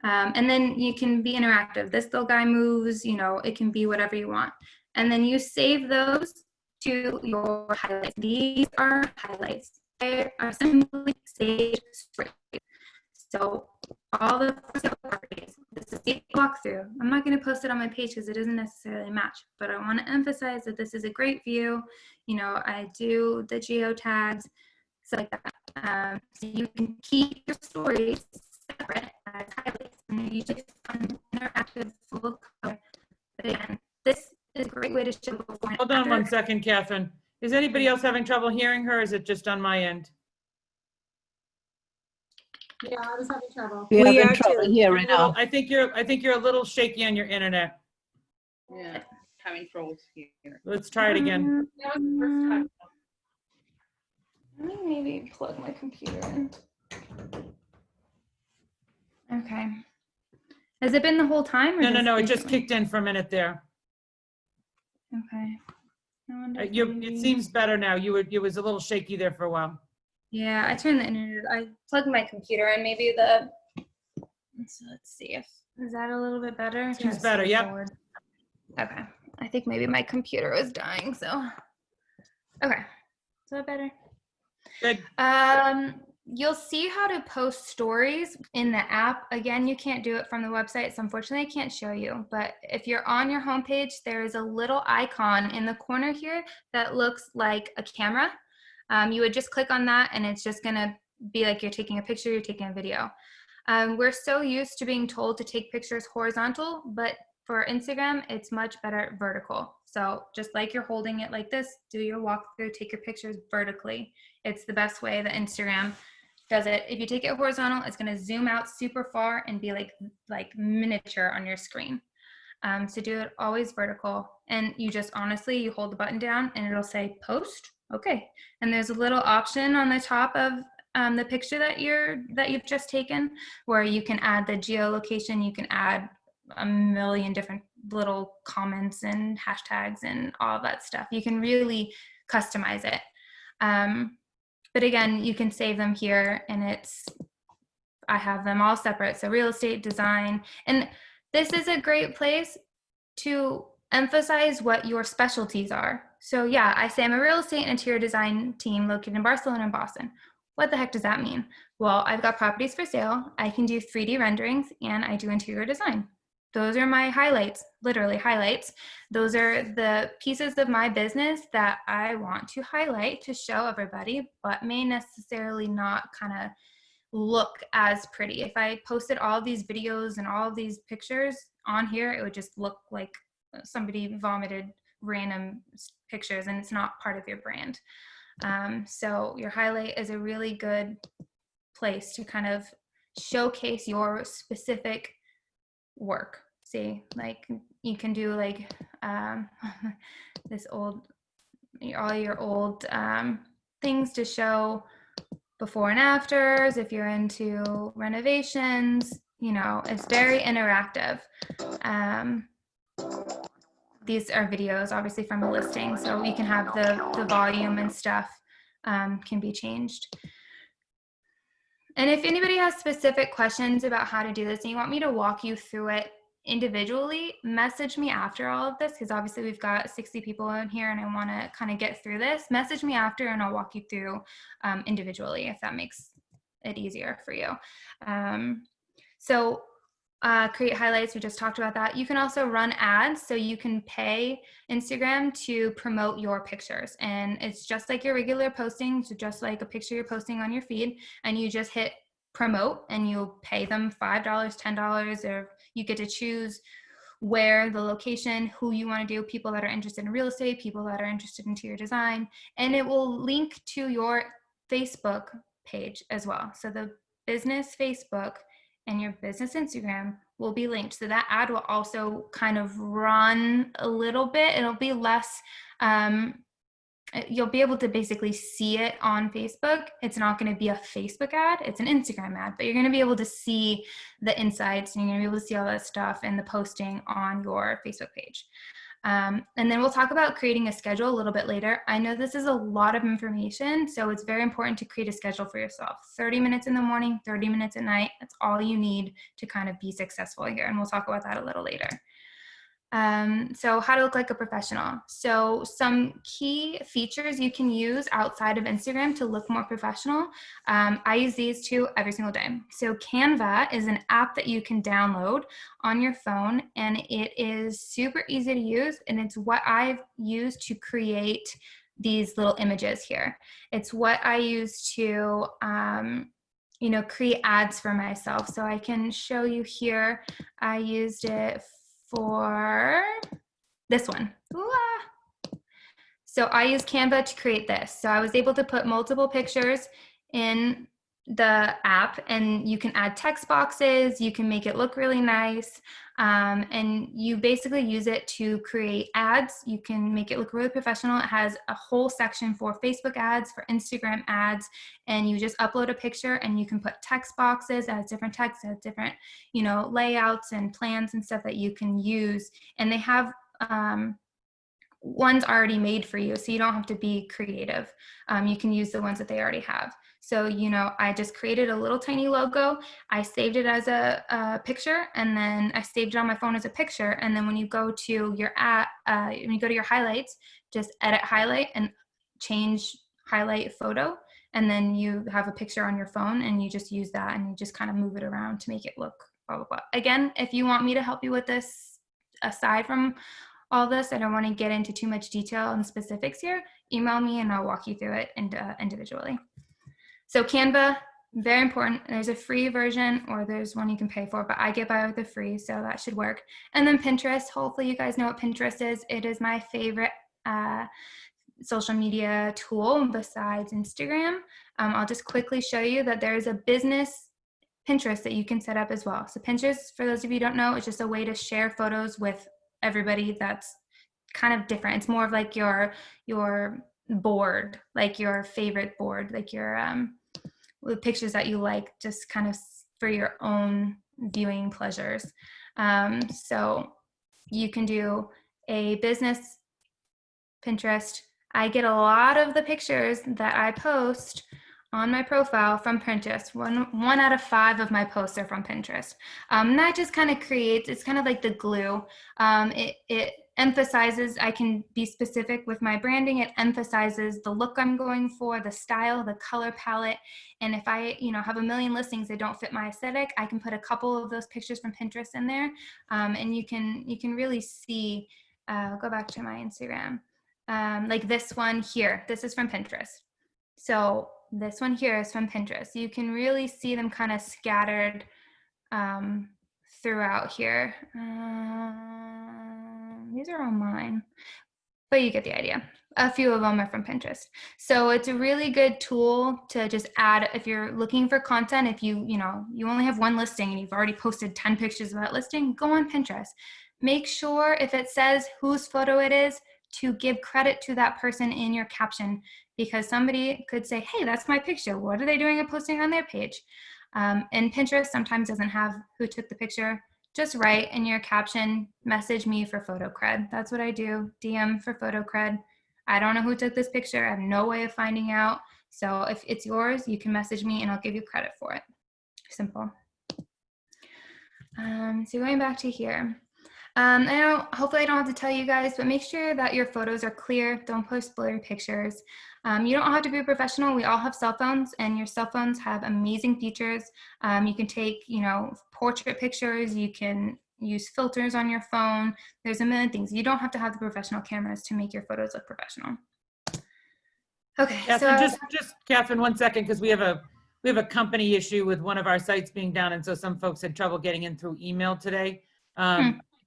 B: And then you can be interactive. This little guy moves, you know, it can be whatever you want. And then you save those to your highlights. These are highlights. They are simply saved straight. So all the properties, this is a walkthrough. I'm not going to post it on my page because it doesn't necessarily match, but I want to emphasize that this is a great view. You know, I do the geo tags, stuff like that. So you can keep your stories separate as highlights, and they're usually fun, interactive, full of color. But again, this is a great way to show before and
A: Hold on
B: after.
A: one second, Catherine. Is anybody else having trouble hearing her? Or is it just on my end?
C: Yeah, I was having trouble.
D: We
E: We
D: having
E: are
D: trouble
E: too.
D: hearing now.
A: I think you're a little shaky on your internet.
E: Yeah, having troubles here.
A: Let's try it again.
C: That was the first time.
B: Let me maybe plug my computer in. Okay. Has it been the whole time? Or
A: No, it just
B: recently?
A: kicked in for a minute there.
B: Okay. I wonder if
A: It
B: maybe-
A: seems better now. It was a little shaky there for a while.
B: Yeah, I turned the internet. I plugged my computer in. Maybe the. Let's see if is that a little bit better.
A: Seems
B: Trying to
A: better,
B: see
A: yep.
B: forward. Okay. I think maybe my computer was dying. So. Okay. Is that better?
A: Good.
B: You'll see how to post stories in the app. Again, you can't do it from the website, so unfortunately I can't show you. But if you're on your homepage, there is a little icon in the corner here that looks like a camera. You would just click on that and it's just gonna be like you're taking a picture, you're taking a video. We're so used to being told to take pictures horizontal, but for Instagram, it's much better vertical. So just like you're holding it like this, do your walkthrough, take your pictures vertically. It's the best way that Instagram does it. If you take it horizontal, it's gonna zoom out super far and be like miniature on your screen. So do it always vertical. And you just honestly, you hold the button down and it'll say post, okay. And there's a little option on the top of the picture that you've just taken where you can add the geolocation, you can add a million different little comments and hashtags and all of that stuff. You can really customize it. But again, you can save them here and I have them all separate. So real estate, design, and this is a great place to emphasize what your specialties are. So yeah, I say I'm a real estate and interior design team located in Barcelona and Boston. What the heck does that mean? Well, I've got properties for sale. I can do 3D renderings and I do interior design. Those are my highlights, literally highlights. Those are the pieces of my business that I want to highlight to show everybody, but may necessarily not kind of look as pretty. If I posted all of these videos and all of these pictures on here, it would just look like somebody vomited random pictures and it's not part of your brand. So your highlight is a really good place to kind of showcase your specific work. See, like you can do like this all your old things to show before and afters. If you're into renovations, you know, it's very interactive. These are videos obviously from a listing, so you can have the volume and stuff can be changed. And if anybody has specific questions about how to do this and you want me to walk you through it individually, message me after all of this, because obviously we've got 60 people in here and I want to kind of get through this. Message me after and I'll walk you through individually if that makes it easier for you. Create highlights, we just talked about that. You can also run ads, so you can pay Instagram to promote your pictures. And it's just like your regular posting, so just like a picture you're posting on your feed, and you just hit promote and you'll pay them $5, $10, or you get to choose where, the location, who you want to do, people that are interested in real estate, people that are interested in interior design, and it will link to your Facebook page as well. So the business Facebook and your business Instagram will be linked. So that ad will also kind of run a little bit. It'll be less, you'll be able to basically see it on Facebook. It's not going to be a Facebook ad, it's an Instagram ad, but you're going to be able to see the insights and you're going to be able to see all that stuff and the posting on your Facebook page. And then we'll talk about creating a schedule a little bit later. I know this is a lot of information, so it's very important to create a schedule for yourself. 30 minutes in the morning, 30 minutes at night. That's all you need to kind of be successful here. And we'll talk about that a little later. So how to look like a professional. So some key features you can use outside of Instagram to look more professional. I use these two every single day. So Canva is an app that you can download on your phone, and it is super easy to use. And it's what I've used to create these little images here. It's what I use to, create ads for myself. So I can show you here. I used it for this one. So I use Canva to create this. So I was able to put multiple pictures in the app, and you can add text boxes, you can make it look really nice, and you basically use it to create ads. You can make it look really professional. It has a whole section for Facebook ads, for Instagram ads, and you just upload a picture and you can put text boxes, as different text, as different, layouts and plans and stuff that you can use. And they have ones already made for you, so you don't have to be creative. You can use the ones that they already have. So, I just created a little tiny logo. I saved it as a picture, and then I saved it on my phone as a picture. And then when you go to your when you go to your highlights, just edit highlight and change highlight photo. And then you have a picture on your phone, and you just use that, and you just kind of move it around to make it look blah, blah, blah. Again, if you want me to help you with this, aside from all this, I don't want to get into too much detail and specifics here. Email me and I'll walk you through it individually. So Canva, very important. There's a free version, or there's one you can pay for, but I get by with the free, so that should work. And then Pinterest. Hopefully you guys know what Pinterest is. It is my favorite social media tool besides Instagram. I'll just quickly show you that there's a business Pinterest that you can set up as well. So Pinterest, for those of you who don't know, is just a way to share photos with everybody that's kind of different. It's more of like your board, like your favorite board, like your with pictures that you like, just kind of for your own viewing pleasures. So you can do a business Pinterest. I get a lot of the pictures that I post on my profile from Pinterest. One out of 5 of my posts are from Pinterest. That just kind of creates, it's kind of like the glue. It emphasizes, I can be specific with my branding. It emphasizes the look I'm going for, the style, the color palette. And if I, have a million listings that don't fit my aesthetic, I can put a couple of those pictures from Pinterest in there. And you can really see, go back to my Instagram. Like this one here, this is from Pinterest. So this one here is from Pinterest. You can really see them kind of scattered throughout here. These are all mine, but you get the idea. A few of them are from Pinterest. So it's a really good tool to just add if you're looking for content. If you only have one listing and you've already posted 10 pictures of that listing, go on Pinterest. Make sure if it says whose photo it is, to give credit to that person in your caption, because somebody could say, hey, that's my picture. What are they doing and posting on their page? And Pinterest sometimes doesn't have who took the picture. Just write in your caption, message me for photo cred. That's what I do, DM for photo cred. I don't know who took this picture. I have no way of finding out. So if it's yours, you can message me and I'll give you credit for it. Simple. So going back to here. Hopefully I don't have to tell you guys, but make sure that your photos are clear. Don't post blurry pictures. You don't have to be a professional. We all have cell phones, and your cell phones have amazing features. You can take, portrait pictures. You can use filters on your phone. There's a million things. You don't have to have the professional cameras to make your photos look professional. Okay.
A: Catherine, just Catherine, 1 second, because we have a company issue with one of our sites being down, and so some folks had trouble getting in through email today.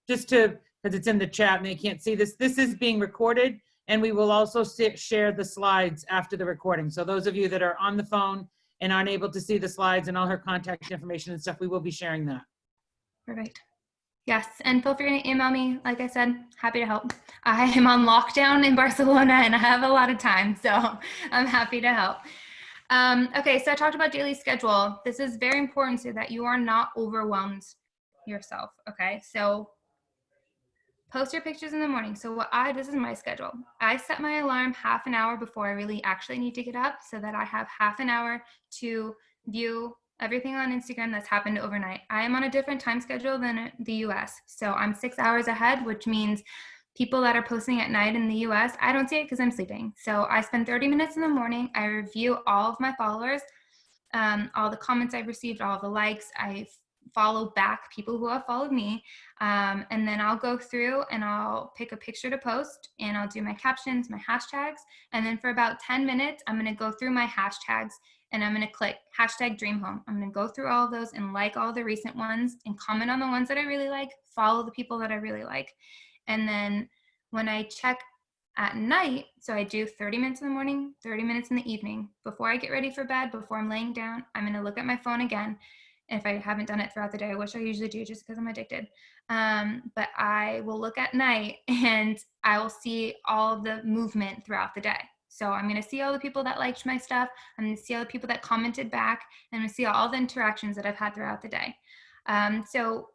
A: Just because it's in the chat and they can't see this. This is being recorded, and we will also share the slides after the recording. So those of you that are on the phone and aren't able to see the slides and all her contact information and stuff, we will be sharing that.
B: Perfect. Yes, and feel free to email me. Like I said, happy to help. I am on lockdown in Barcelona and I have a lot of time, so I'm happy to help. Okay, so I talked about daily schedule. This is very important so that you are not overwhelmed yourself, okay? So post your pictures in the morning. So this is my schedule. I set my alarm half an hour before I really actually need to get up so that I have half an hour to view everything on Instagram that's happened overnight. I am on a different time schedule than the US. So I'm 6 hours ahead, which means people that are posting at night in the US, I don't see it because I'm sleeping. So I spend 30 minutes in the morning. I review all of my followers, all the comments I've received, all the likes. I follow back people who have followed me. And then I'll go through and I'll pick a picture to post and I'll do my captions, my hashtags. And then for about 10 minutes, I'm going to go through my hashtags and I'm going to click hashtag dream home. I'm going to go through all of those and like all the recent ones and comment on the ones that I really like, follow the people that I really like. And then when I check at night, so I do 30 minutes in the morning, 30 minutes in the evening. Before I get ready for bed, before I'm laying down, I'm going to look at my phone again. If I haven't done it throughout the day, which I usually do just because I'm addicted. But I will look at night and I will see all of the movement throughout the day. So I'm going to see all the people that liked my stuff. I'm going to see all the people that commented back. And I'm going to see all the interactions that I've had throughout the day. So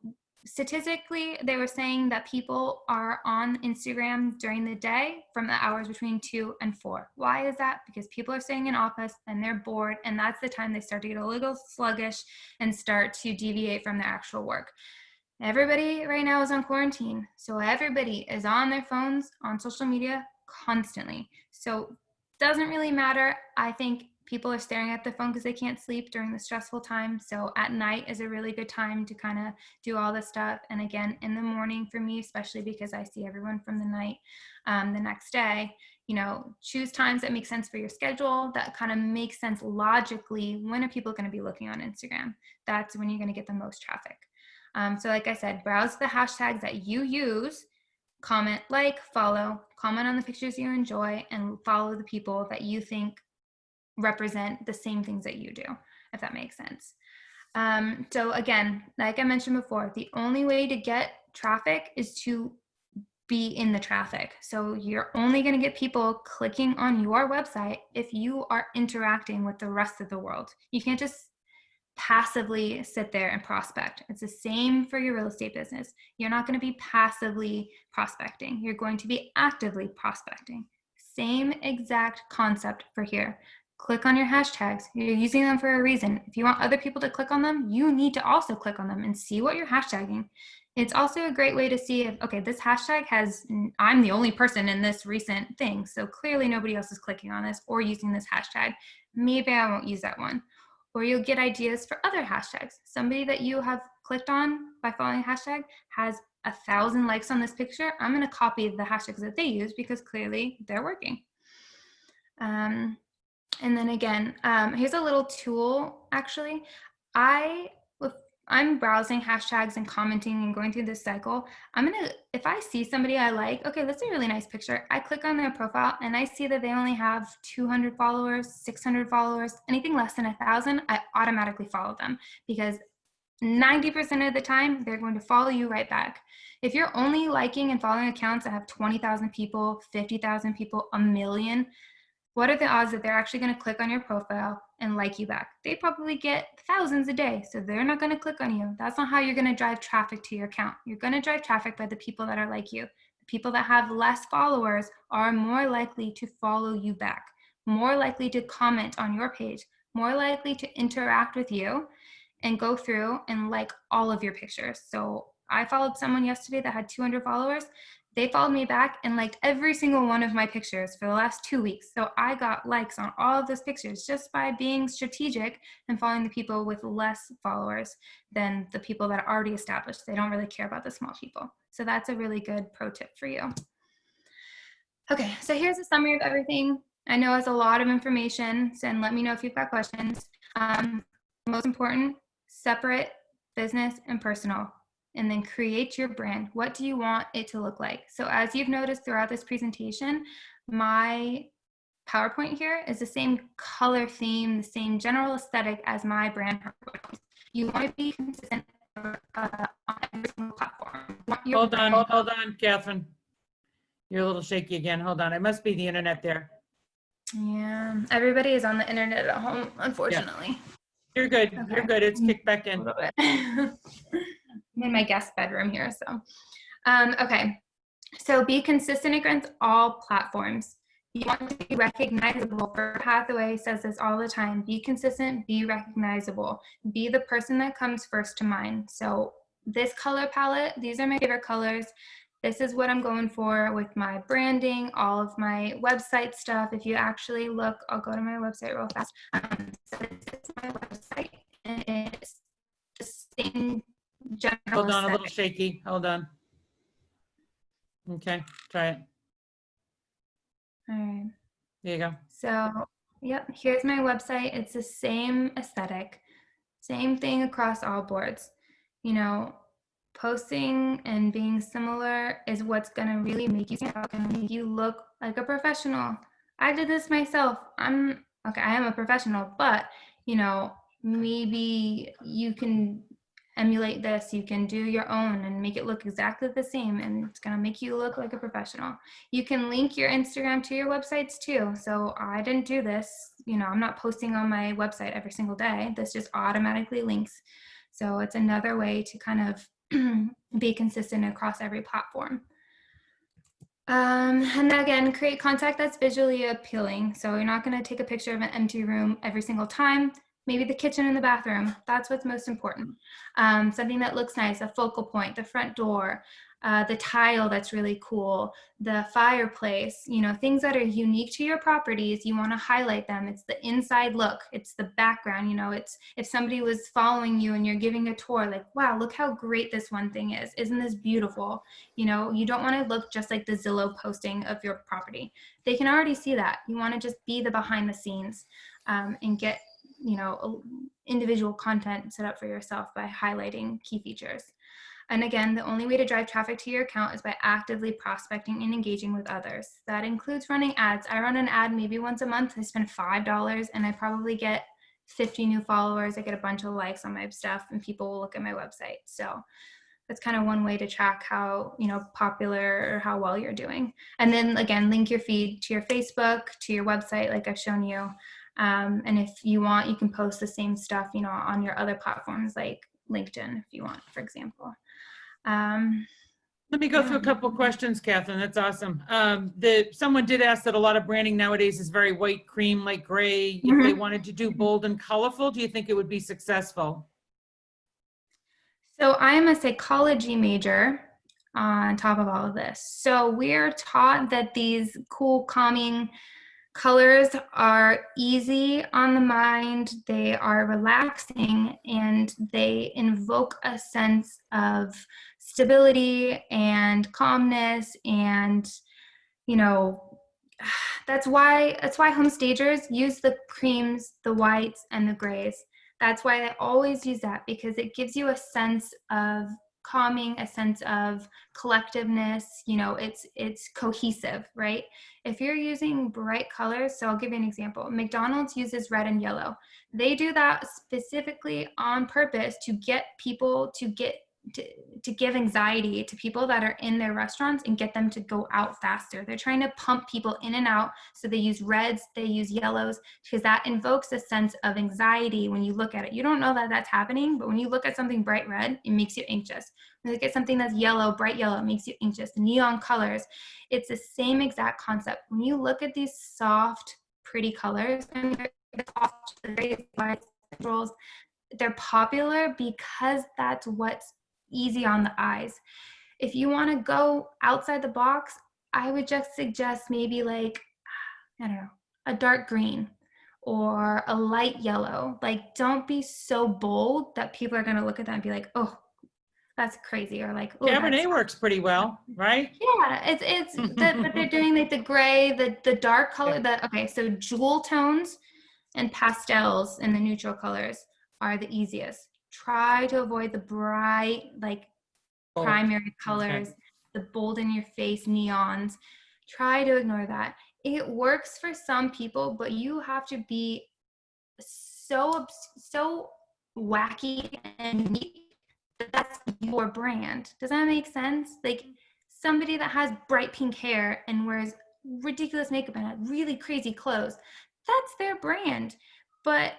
B: statistically, they were saying that people are on Instagram during the day from the hours between 2 and 4. Why is that? Because people are staying in office and they're bored, and that's the time they start to get a little sluggish and start to deviate from their actual work. Everybody right now is on quarantine, so everybody is on their phones, on social media constantly. So doesn't really matter. I think people are staring at their phone because they can't sleep during the stressful time. So at night is a really good time to kind of do all this stuff. And again, in the morning for me, especially because I see everyone from the night the next day, you know, choose times that make sense for your schedule, that kind of makes sense logically. When are people going to be looking on Instagram? That's when you're going to get the most traffic. So like I said, browse the hashtags that you use, comment, like, follow, comment on the pictures you enjoy, and follow the people that you think represent the same things that you do, if that makes sense. So again, like I mentioned before, the only way to get traffic is to be in the traffic. So you're only going to get people clicking on your website if you are interacting with the rest of the world. You can't just passively sit there and prospect. It's the same for your real estate business. You're not going to be passively prospecting. You're going to be actively prospecting. Same exact concept for here. Click on your hashtags. You're using them for a reason. If you want other people to click on them, you need to also click on them and see what you're hashtagging. It's also a great way to see if, okay, this hashtag has, I'm the only person in this recent thing. So clearly nobody else is clicking on this or using this hashtag. Maybe I won't use that one. Or you'll get ideas for other hashtags. Somebody that you have clicked on by following a hashtag has 1,000 likes on this picture. I'm going to copy the hashtags that they use because clearly they're working. And then again, here's a little tool, actually. I'm browsing hashtags and commenting and going through this cycle. If I see somebody I like, okay, that's a really nice picture. I click on their profile and I see that they only have 200 followers, 600 followers, anything less than 1,000, I automatically follow them because 90% of the time, they're going to follow you right back. If you're only liking and following accounts that have 20,000 people, 50,000 people, 1 million, what are the odds that they're actually going to click on your profile and like you back? They probably get thousands a day, so they're not going to click on you. That's not how you're going to drive traffic to your account. You're going to drive traffic by the people that are like you. The people that have less followers are more likely to follow you back, more likely to comment on your page, more likely to interact with you and go through and like all of your pictures. So I followed someone yesterday that had 200 followers. They followed me back and liked every single one of my pictures for the last 2 weeks. So I got likes on all of those pictures just by being strategic and following the people with less followers than the people that are already established. They don't really care about the small people. So that's a really good pro tip for you. Okay, so here's a summary of everything. I know it's a lot of information, and let me know if you've got questions. Most important, separate business and personal. And then create your brand. What do you want it to look like? So as you've noticed throughout this presentation, my PowerPoint here is the same color theme, the same general aesthetic as my brand PowerPoint. You want to be consistent on every single platform.
A: Hold on, Catherine. You're a little shaky again. Hold on. It must be the internet there.
B: Yeah, everybody is on the internet at home, unfortunately.
A: You're good.
B: Okay.
A: You're good. It's kicked back
B: A
A: in.
B: little bit. I'm in my guest bedroom here, so. Okay, so be consistent against all platforms. You want to be recognizable. Hathaway says this all the time. Be consistent, be recognizable. Be the person that comes first to mind. So this color palette, these are my favorite colors. This is what I'm going for with my branding, all of my website stuff. If you actually look, I'll go to my website real fast. So this is my website, and it's the same general
A: Hold on, a little
B: aesthetic.
A: shaky. Hold on. Okay, try it.
B: All right.
A: There you go.
B: So, yep, here's my website. It's the same aesthetic, same thing across all boards. You know, posting and being similar is what's gonna really make you stand out, gonna make you look like a professional. I did this myself. I am a professional, but you know, maybe you can emulate this, you can do your own and make it look exactly the same, and it's gonna make you look like a professional. You can link your Instagram to your websites too. So I didn't do this, you know, I'm not posting on my website every single day. This just automatically links. So it's another way to kind of be consistent across every platform. And then again, create content that's visually appealing. So you're not going to take a picture of an empty room every single time. Maybe the kitchen and the bathroom. That's what's most important. Something that looks nice, a focal point, the front door, the tile that's really cool, the fireplace, you know, things that are unique to your properties, you want to highlight them. It's the inside look, it's the background, you know, it's if somebody was following you and you're giving a tour, like, wow, look how great this one thing is. Isn't this beautiful? You know, you don't want to look just like the Zillow posting of your property. They can already see that. You want to just be the behind the scenes and get, you know, individual content set up for yourself by highlighting key features. And again, the only way to drive traffic to your account is by actively prospecting and engaging with others. That includes running ads. I run an ad maybe once a month. I spend $5 and I probably get 50 new followers. I get a bunch of likes on my stuff and people will look at my website. So that's kind of one way to track how, you know, popular or how well you're doing. And then again, link your feed to your Facebook, to your website, like I've shown you. And if you want, you can post the same stuff, you know, on your other platforms like LinkedIn, if you want, for example.
A: Let me go through a couple of questions, Catherine. That's awesome. Someone did ask that a lot of branding nowadays is very white, cream, light gray. If they wanted to do bold and colorful, do you think it would be successful?
B: So I am a psychology major on top of all of this. So we're taught that these cool, calming colors are easy on the mind, they are relaxing, and they invoke a sense of stability and calmness. And, you know, that's why home stagers use the creams, the whites, and the grays. That's why I always use that, because it gives you a sense of calming, a sense of collectiveness. You know, it's cohesive, right? If you're using bright colors, so I'll give you an example. McDonald's uses red and yellow. They do that specifically on purpose to get people to give anxiety to people that are in their restaurants and get them to go out faster. They're trying to pump people in and out. So they use reds, they use yellows, because that invokes a sense of anxiety when you look at it. You don't know that that's happening, but when you look at something bright red, it makes you anxious. When you look at something that's yellow, bright yellow, it makes you anxious. Neon colors, it's the same exact concept. When you look at these soft, pretty colors, and they're soft, very white, they're popular because that's what's easy on the eyes. If you want to go outside the box, I would just suggest maybe like, I don't know, a dark green or a light yellow. Like, don't be so bold that people are going to look at that and be like, oh, that's crazy. Or like, oh,
A: Cabernet works pretty well, right?
B: Yeah, but they're doing like the gray, the dark color, okay, so jewel tones and pastels and the neutral colors are the easiest. Try to avoid the bright, like primary colors, the bold in your face neons. Try to ignore that. it works for some people, but you have to be so wacky and unique that that's your brand. Does that make sense? Like somebody that has bright pink hair and wears ridiculous makeup and really crazy clothes, that's their brand. But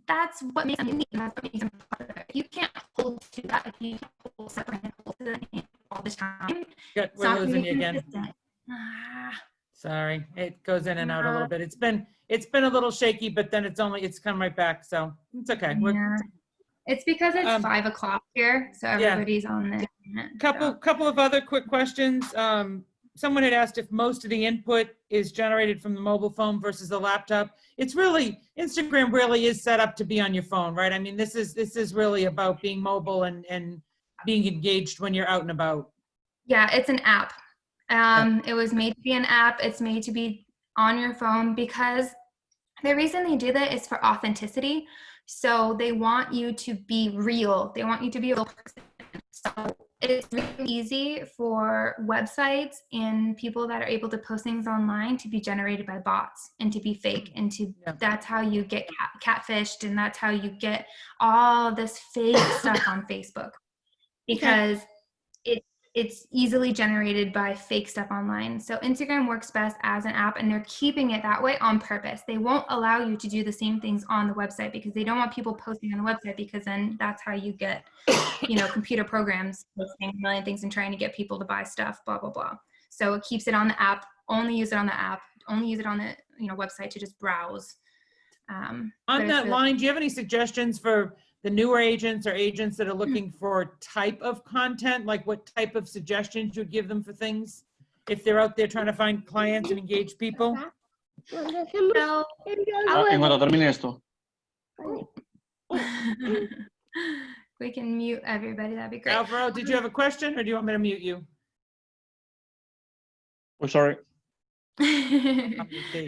B: that's what makes them unique, and that's what makes them popular. You can't hold to that if you hold to that brand, hold to that name all the time.
A: We're losing you again.
B: Ah.
A: Sorry, it goes in and out a little bit. It's been a little shaky, but then it's come right back, so it's okay.
B: Yeah. It's because it's 5 o'clock here, so everybody's on the internet.
A: Couple of other quick questions. Someone had asked if most of the input is generated from the mobile phone versus the laptop. It's really, Instagram really is set up to be on your phone, right? I mean, this is really about being mobile and being engaged when you're out and about.
B: Yeah, it's an app. It was made to be an app. It's made to be on your phone because the reason they do that is for authenticity. So they want you to be real. They want you to be a real person. So it's really easy for websites and people that are able to post things online to be generated by bots and to be fake. And that's how you get catfished, and that's how you get all this fake stuff on Facebook, because it's easily generated by fake stuff online. So Instagram works best as an app, and they're keeping it that way on purpose. They won't allow you to do the same things on the website because they don't want people posting on the website, because then that's how you get, computer programs posting a million things and trying to get people to buy stuff, blah, blah, blah. So it keeps it on the app, only use it on the app, only use it on the, website to just browse.
A: On that line, do you have any suggestions for the newer agents or agents that are looking for type of content? Like what type of suggestions you would give them for things if they're out there trying to find clients and engage people?
B: So,
D: En cuanto termine esto.
B: we can mute everybody, that'd be great.
A: Alvaro, did you have a question, or do you want me to mute you?
D: Oh, sorry.
A: There you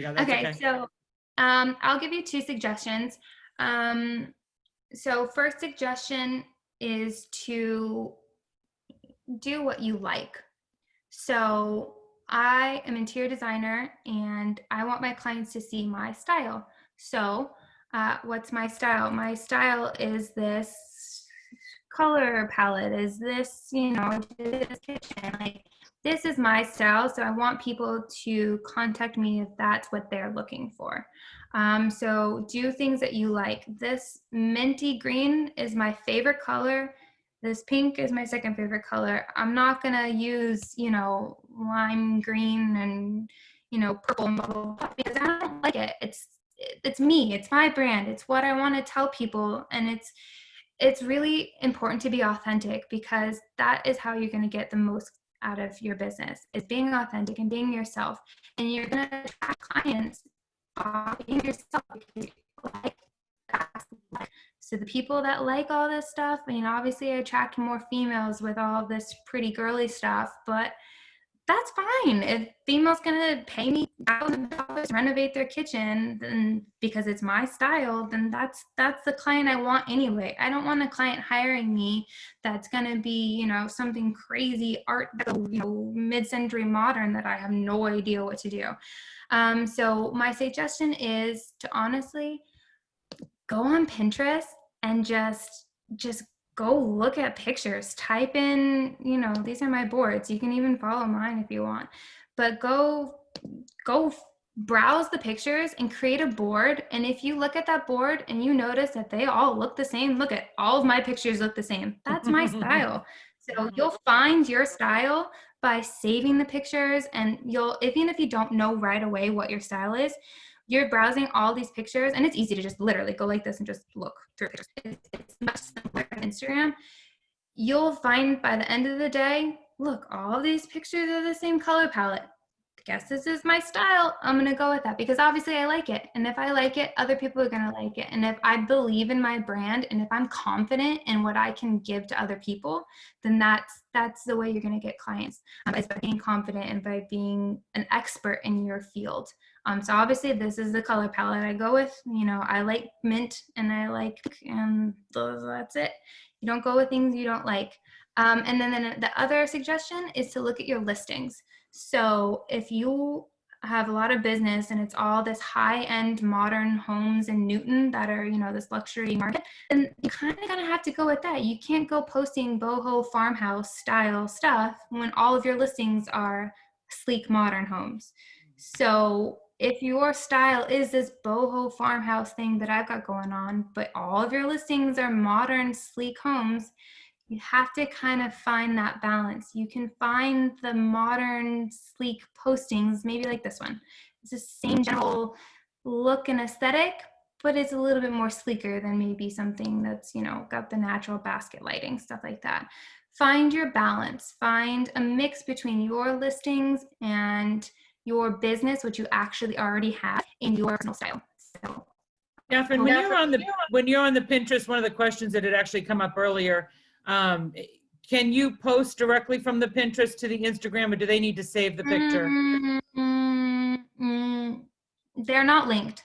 A: go. That's okay.
B: So I'll give you 2 suggestions. So first suggestion is to do what you like. So I am an interior designer and I want my clients to see my style. So what's my style? My style is this color palette, is this, this kitchen, like this is my style. So I want people to contact me if that's what they're looking for. So do things that you like. This minty green is my favorite color. This pink is my second favorite color. I'm not gonna use, lime green and, purple and blah, blah, blah, because I don't like it. It's me, it's my brand. It's what I want to tell people. And it's really important to be authentic, because that is how you're gonna get the most out of your business, is being authentic and being yourself. And you're gonna attract clients being yourself, because you like that. So the people that like all this stuff, obviously I attract more females with all this pretty girly stuff, but that's fine. If female's gonna pay me $1,000 to renovate their kitchen, then because it's my style, then that's the client I want anyway. I don't want a client hiring me that's gonna be, something crazy art, mid-century modern that I have no idea what to do. So my suggestion is to honestly go on Pinterest and just go look at pictures. Type in, these are my boards. You can even follow mine if you want. But go browse the pictures and create a board. And if you look at that board and you notice that they all look the same, look at all of my pictures look the same. That's my style. So you'll find your style by saving the pictures, and even if you don't know right away what your style is, you're browsing all these pictures, and it's easy to just literally go like this and just look through pictures. It's much simpler on Instagram. You'll find by the end of the day, look, all these pictures are the same color palette. Guess this is my style. I'm going to go with that because obviously I like it. And if I like it, other people are going to like it. And if I believe in my brand and if I'm confident in what I can give to other people, then that's the way you're going to get clients, is by being confident and by being an expert in your field. So obviously this is the color palette I go with. I like mint and I like, and that's it. You don't go with things you don't like. And then the other suggestion is to look at your listings. So if you have a lot of business and it's all this high-end modern homes in Newton that are, you know, this luxury market, and you kind of gonna have to go with that. You can't go posting boho farmhouse style stuff when all of your listings are sleek modern homes. So if your style is this boho farmhouse thing that I've got going on, but all of your listings are modern sleek homes, you have to kind of find that balance. You can find the modern, sleek postings, maybe like this one. It's the same general look and aesthetic, but it's a little bit more sleeker than maybe something that's, you know, got the natural basket lighting, stuff like that. Find your balance. Find a mix between your listings and your business, which you actually already have, in your personal style. So,
A: Catherine, when you're on the Pinterest, one of the questions that had actually come up earlier, can you post directly from the Pinterest to the Instagram, or do they need to save the picture?
B: They're not linked.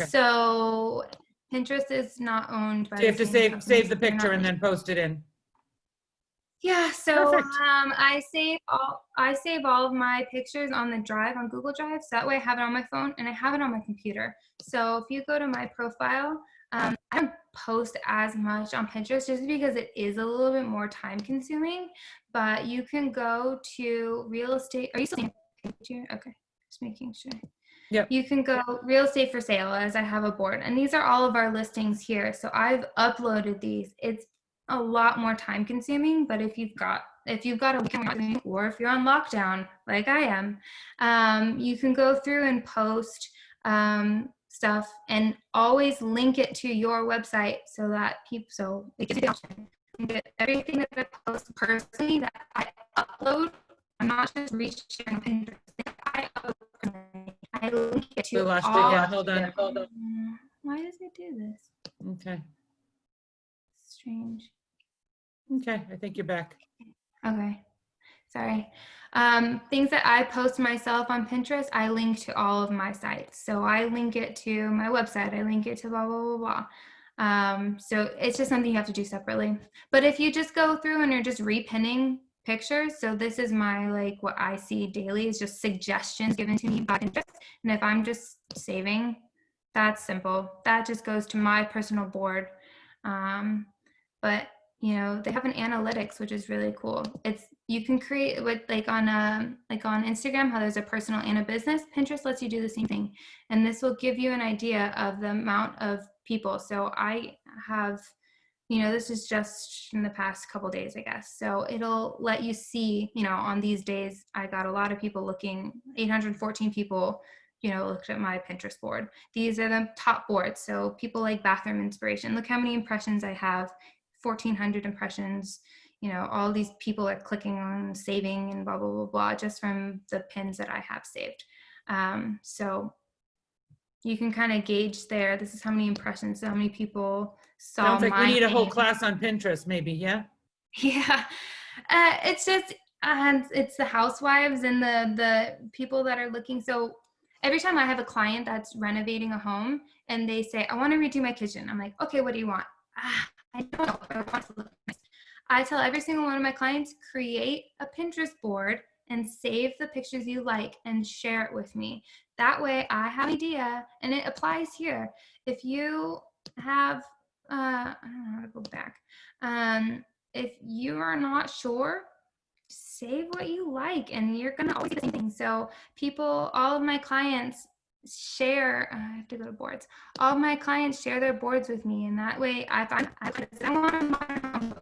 A: Okay.
B: So Pinterest is not owned by
A: So you have to
B: the same company,
A: save the
B: so they're not
A: picture and
B: linked.
A: then post it in.
B: Yeah, so
A: Perfect.
B: I save all of my pictures on the drive, on Google Drive, so that way I have it on my phone and I have it on my computer. So if you go to my profile, I don't post as much on Pinterest just because it is a little bit more time consuming, but you can go to real estate. Are you still in picture? Okay, just making sure.
A: Yep.
B: You can go real estate for sale, as I have a board, and these are all of our listings here. So I've uploaded these. It's a lot more time consuming, but if you've got a weekend, or if you're on lockdown like I am, you can go through and post stuff and always link it to your website so that so it gives you the option. You get everything that I post personally that I upload. I'm not just resharing Pinterest. I link it to
A: We lost
B: all.
A: you again. Hold on.
B: Why does it do this?
A: Okay.
B: Strange.
A: Okay, I think you're back.
B: Okay, sorry. Things that I post myself on Pinterest, I link to all of my sites. So I link it to my website, I link it to blah, blah, blah, blah. So it's just something you have to do separately. But if you just go through and you're just repinning pictures, so this is my, like, what I see daily is just suggestions given to me by Pinterest. And if I'm just saving, that's simple. That just goes to my personal board. But you know, they have an analytics, which is really cool. You can create with like on Instagram, how there's a personal and a business. Pinterest lets you do the same thing, and this will give you an idea of the amount of people. So I have, you know, this is just in the past couple days, I guess. So it'll let you see, you know, on these days, I got a lot of people looking. 814 people, you know, looked at my Pinterest board. These are the top boards. So people like bathroom inspiration. Look how many impressions I have. 1,400 impressions. You know, all these people are clicking on saving and blah, blah, blah, blah, just from the pins that I have saved. So you can kind of gauge there. This is how many impressions, so how many people saw.
A: Sounds like we need a whole
B: name.
A: class on Pinterest, maybe, yeah?
B: Yeah. It's just, it's the housewives and the people that are looking. So every time I have a client that's renovating a home and they say, I want to redo my kitchen. I'm like, okay, what do you want? I don't know. I want to look nice. I tell every single one of my clients, create a Pinterest board and save the pictures you like and share it with me. That way I have an idea, and it applies here. If you have, I don't know how to go back. If you are not sure, save what you like, and you're going to always see the same thing. So all of my clients share, I have to go to boards. All of my clients share their boards with me, and that way I want a modern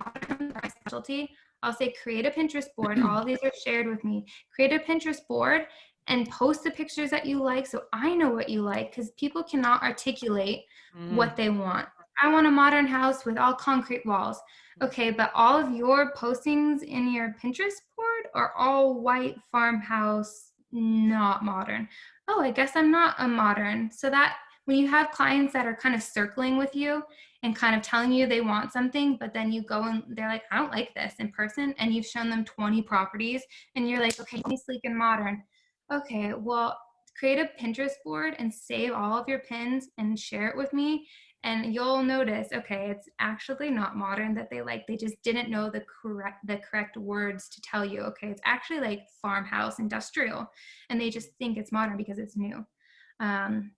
B: my specialty. I'll say create a Pinterest board. All of these are shared with me. Create a Pinterest board and post the pictures that you like, so I know what you like, because people cannot articulate what they want. I want a modern house with all concrete walls. Okay, but all of your postings in your Pinterest board are all white farmhouse, not modern. Oh, I guess I'm not a modern. So that when you have clients that are kind of circling with you and kind of telling you they want something, but then you go and they're like, I don't like this in person, and you've shown them 20 properties and you're like, okay, give me sleek and modern. Okay, well, create a Pinterest board and save all of your pins and share it with me. And you'll notice, okay, it's actually not modern that they like. They just didn't know the correct words to tell you, okay, it's actually like farmhouse, industrial, and they just think it's modern because it's new.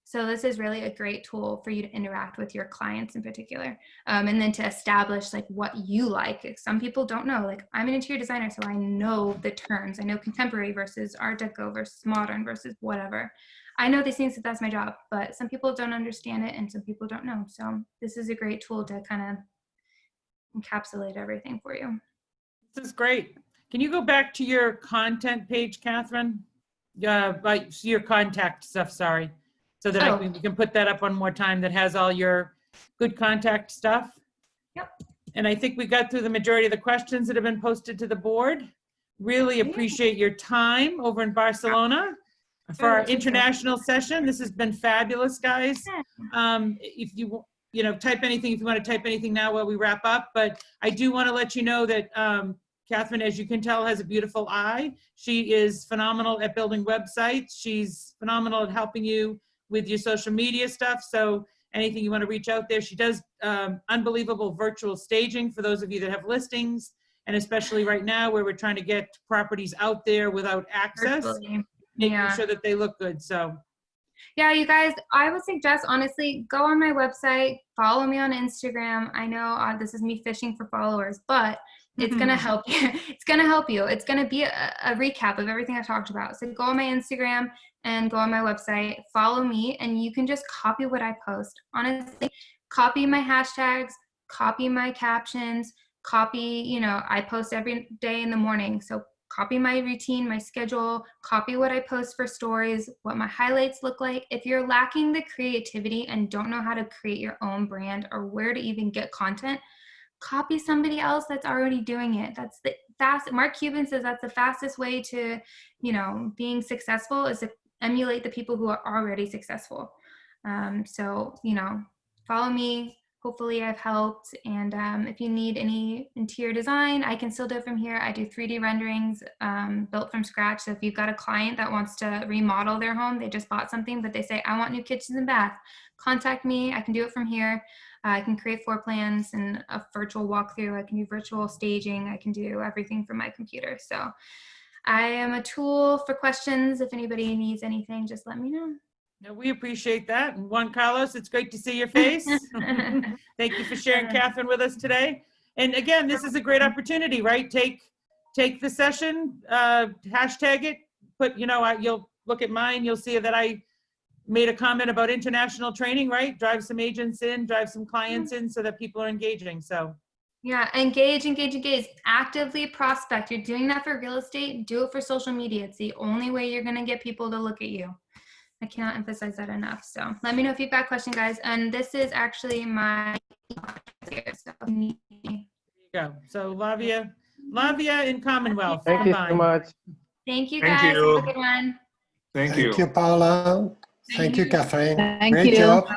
B: So this is really a great tool for you to interact with your clients in particular, and then to establish like what you like. Some people don't know, like I'm an interior designer, so I know the terms. I know contemporary versus art deco versus modern versus whatever. I know these things, that that's my job, but some people don't understand it and some people don't know. So this is a great tool to kind of encapsulate everything for you.
A: This is great. Can you go back to your content page, Catherine? Like your contact stuff, sorry. So that we can put that up one more time that has all your good contact stuff.
B: Yep.
A: And I think we got through the majority of the questions that have been posted to the board. Really appreciate your time over in Barcelona for our international session. This has been fabulous, guys. If you type anything, if you want to type anything now while we wrap up, but I do want to let you know that Catherine, as you can tell, has a beautiful eye. She is phenomenal at building websites. She's phenomenal at helping you with your social media stuff. So anything you want to reach out there, she does unbelievable virtual staging for those of you that have listings, and especially right now where we're trying to get properties out there without access, making sure that they look good. So
B: yeah, you guys, I would suggest, honestly, go on my website, follow me on Instagram. I know this is me fishing for followers, but it's going to help you. It's going to help you. It's going to be a recap of everything I talked about. So go on my Instagram and go on my website, follow me, and you can just copy what I post. Honestly, copy my hashtags, copy my captions, copy, I post every day in the morning. So copy my routine, my schedule, copy what I post for stories, what my highlights look like. If you're lacking the creativity and don't know how to create your own brand or where to even get content, copy somebody else that's already doing it. That's the Mark Cuban says that's the fastest way to, being successful is to emulate the people who are already successful. So, follow me. Hopefully I've helped. And if you need any interior design, I can still do it from here. I do 3D renderings built from scratch. So if you've got a client that wants to remodel their home, they just bought something, but they say, I want new kitchens and bath, contact me. I can do it from here. I can create floor plans and a virtual walkthrough. I can do virtual staging. I can do everything from my computer. So I am a tool for questions. If anybody needs anything, just let me know.
A: No, we appreciate that. And Juan Carlos, it's great to see your face. Thank you for sharing Catherine with us today. And again, this is a great opportunity, right? Take the session, hashtag it, you'll look at mine, you'll see that I made a comment about international training, right? Drive some agents in, drive some clients in so that people are engaging. So
B: yeah, engage. Actively prospect. You're doing that for real estate, do it for social media. It's the only way you're going to get people to look at you. I cannot emphasize that enough. So let me know if you've got questions, guys. And this is actually my here. So
A: there you go. So Lavia in Commonwealth.
F: Thank you so much.
B: Thank you,
G: Thank
B: guys.
G: you.
B: Have a good one.
G: Thank you.
H: Thank you, Paula. Thank you, Catherine.
E: Thank
H: Great
E: you.
H: job.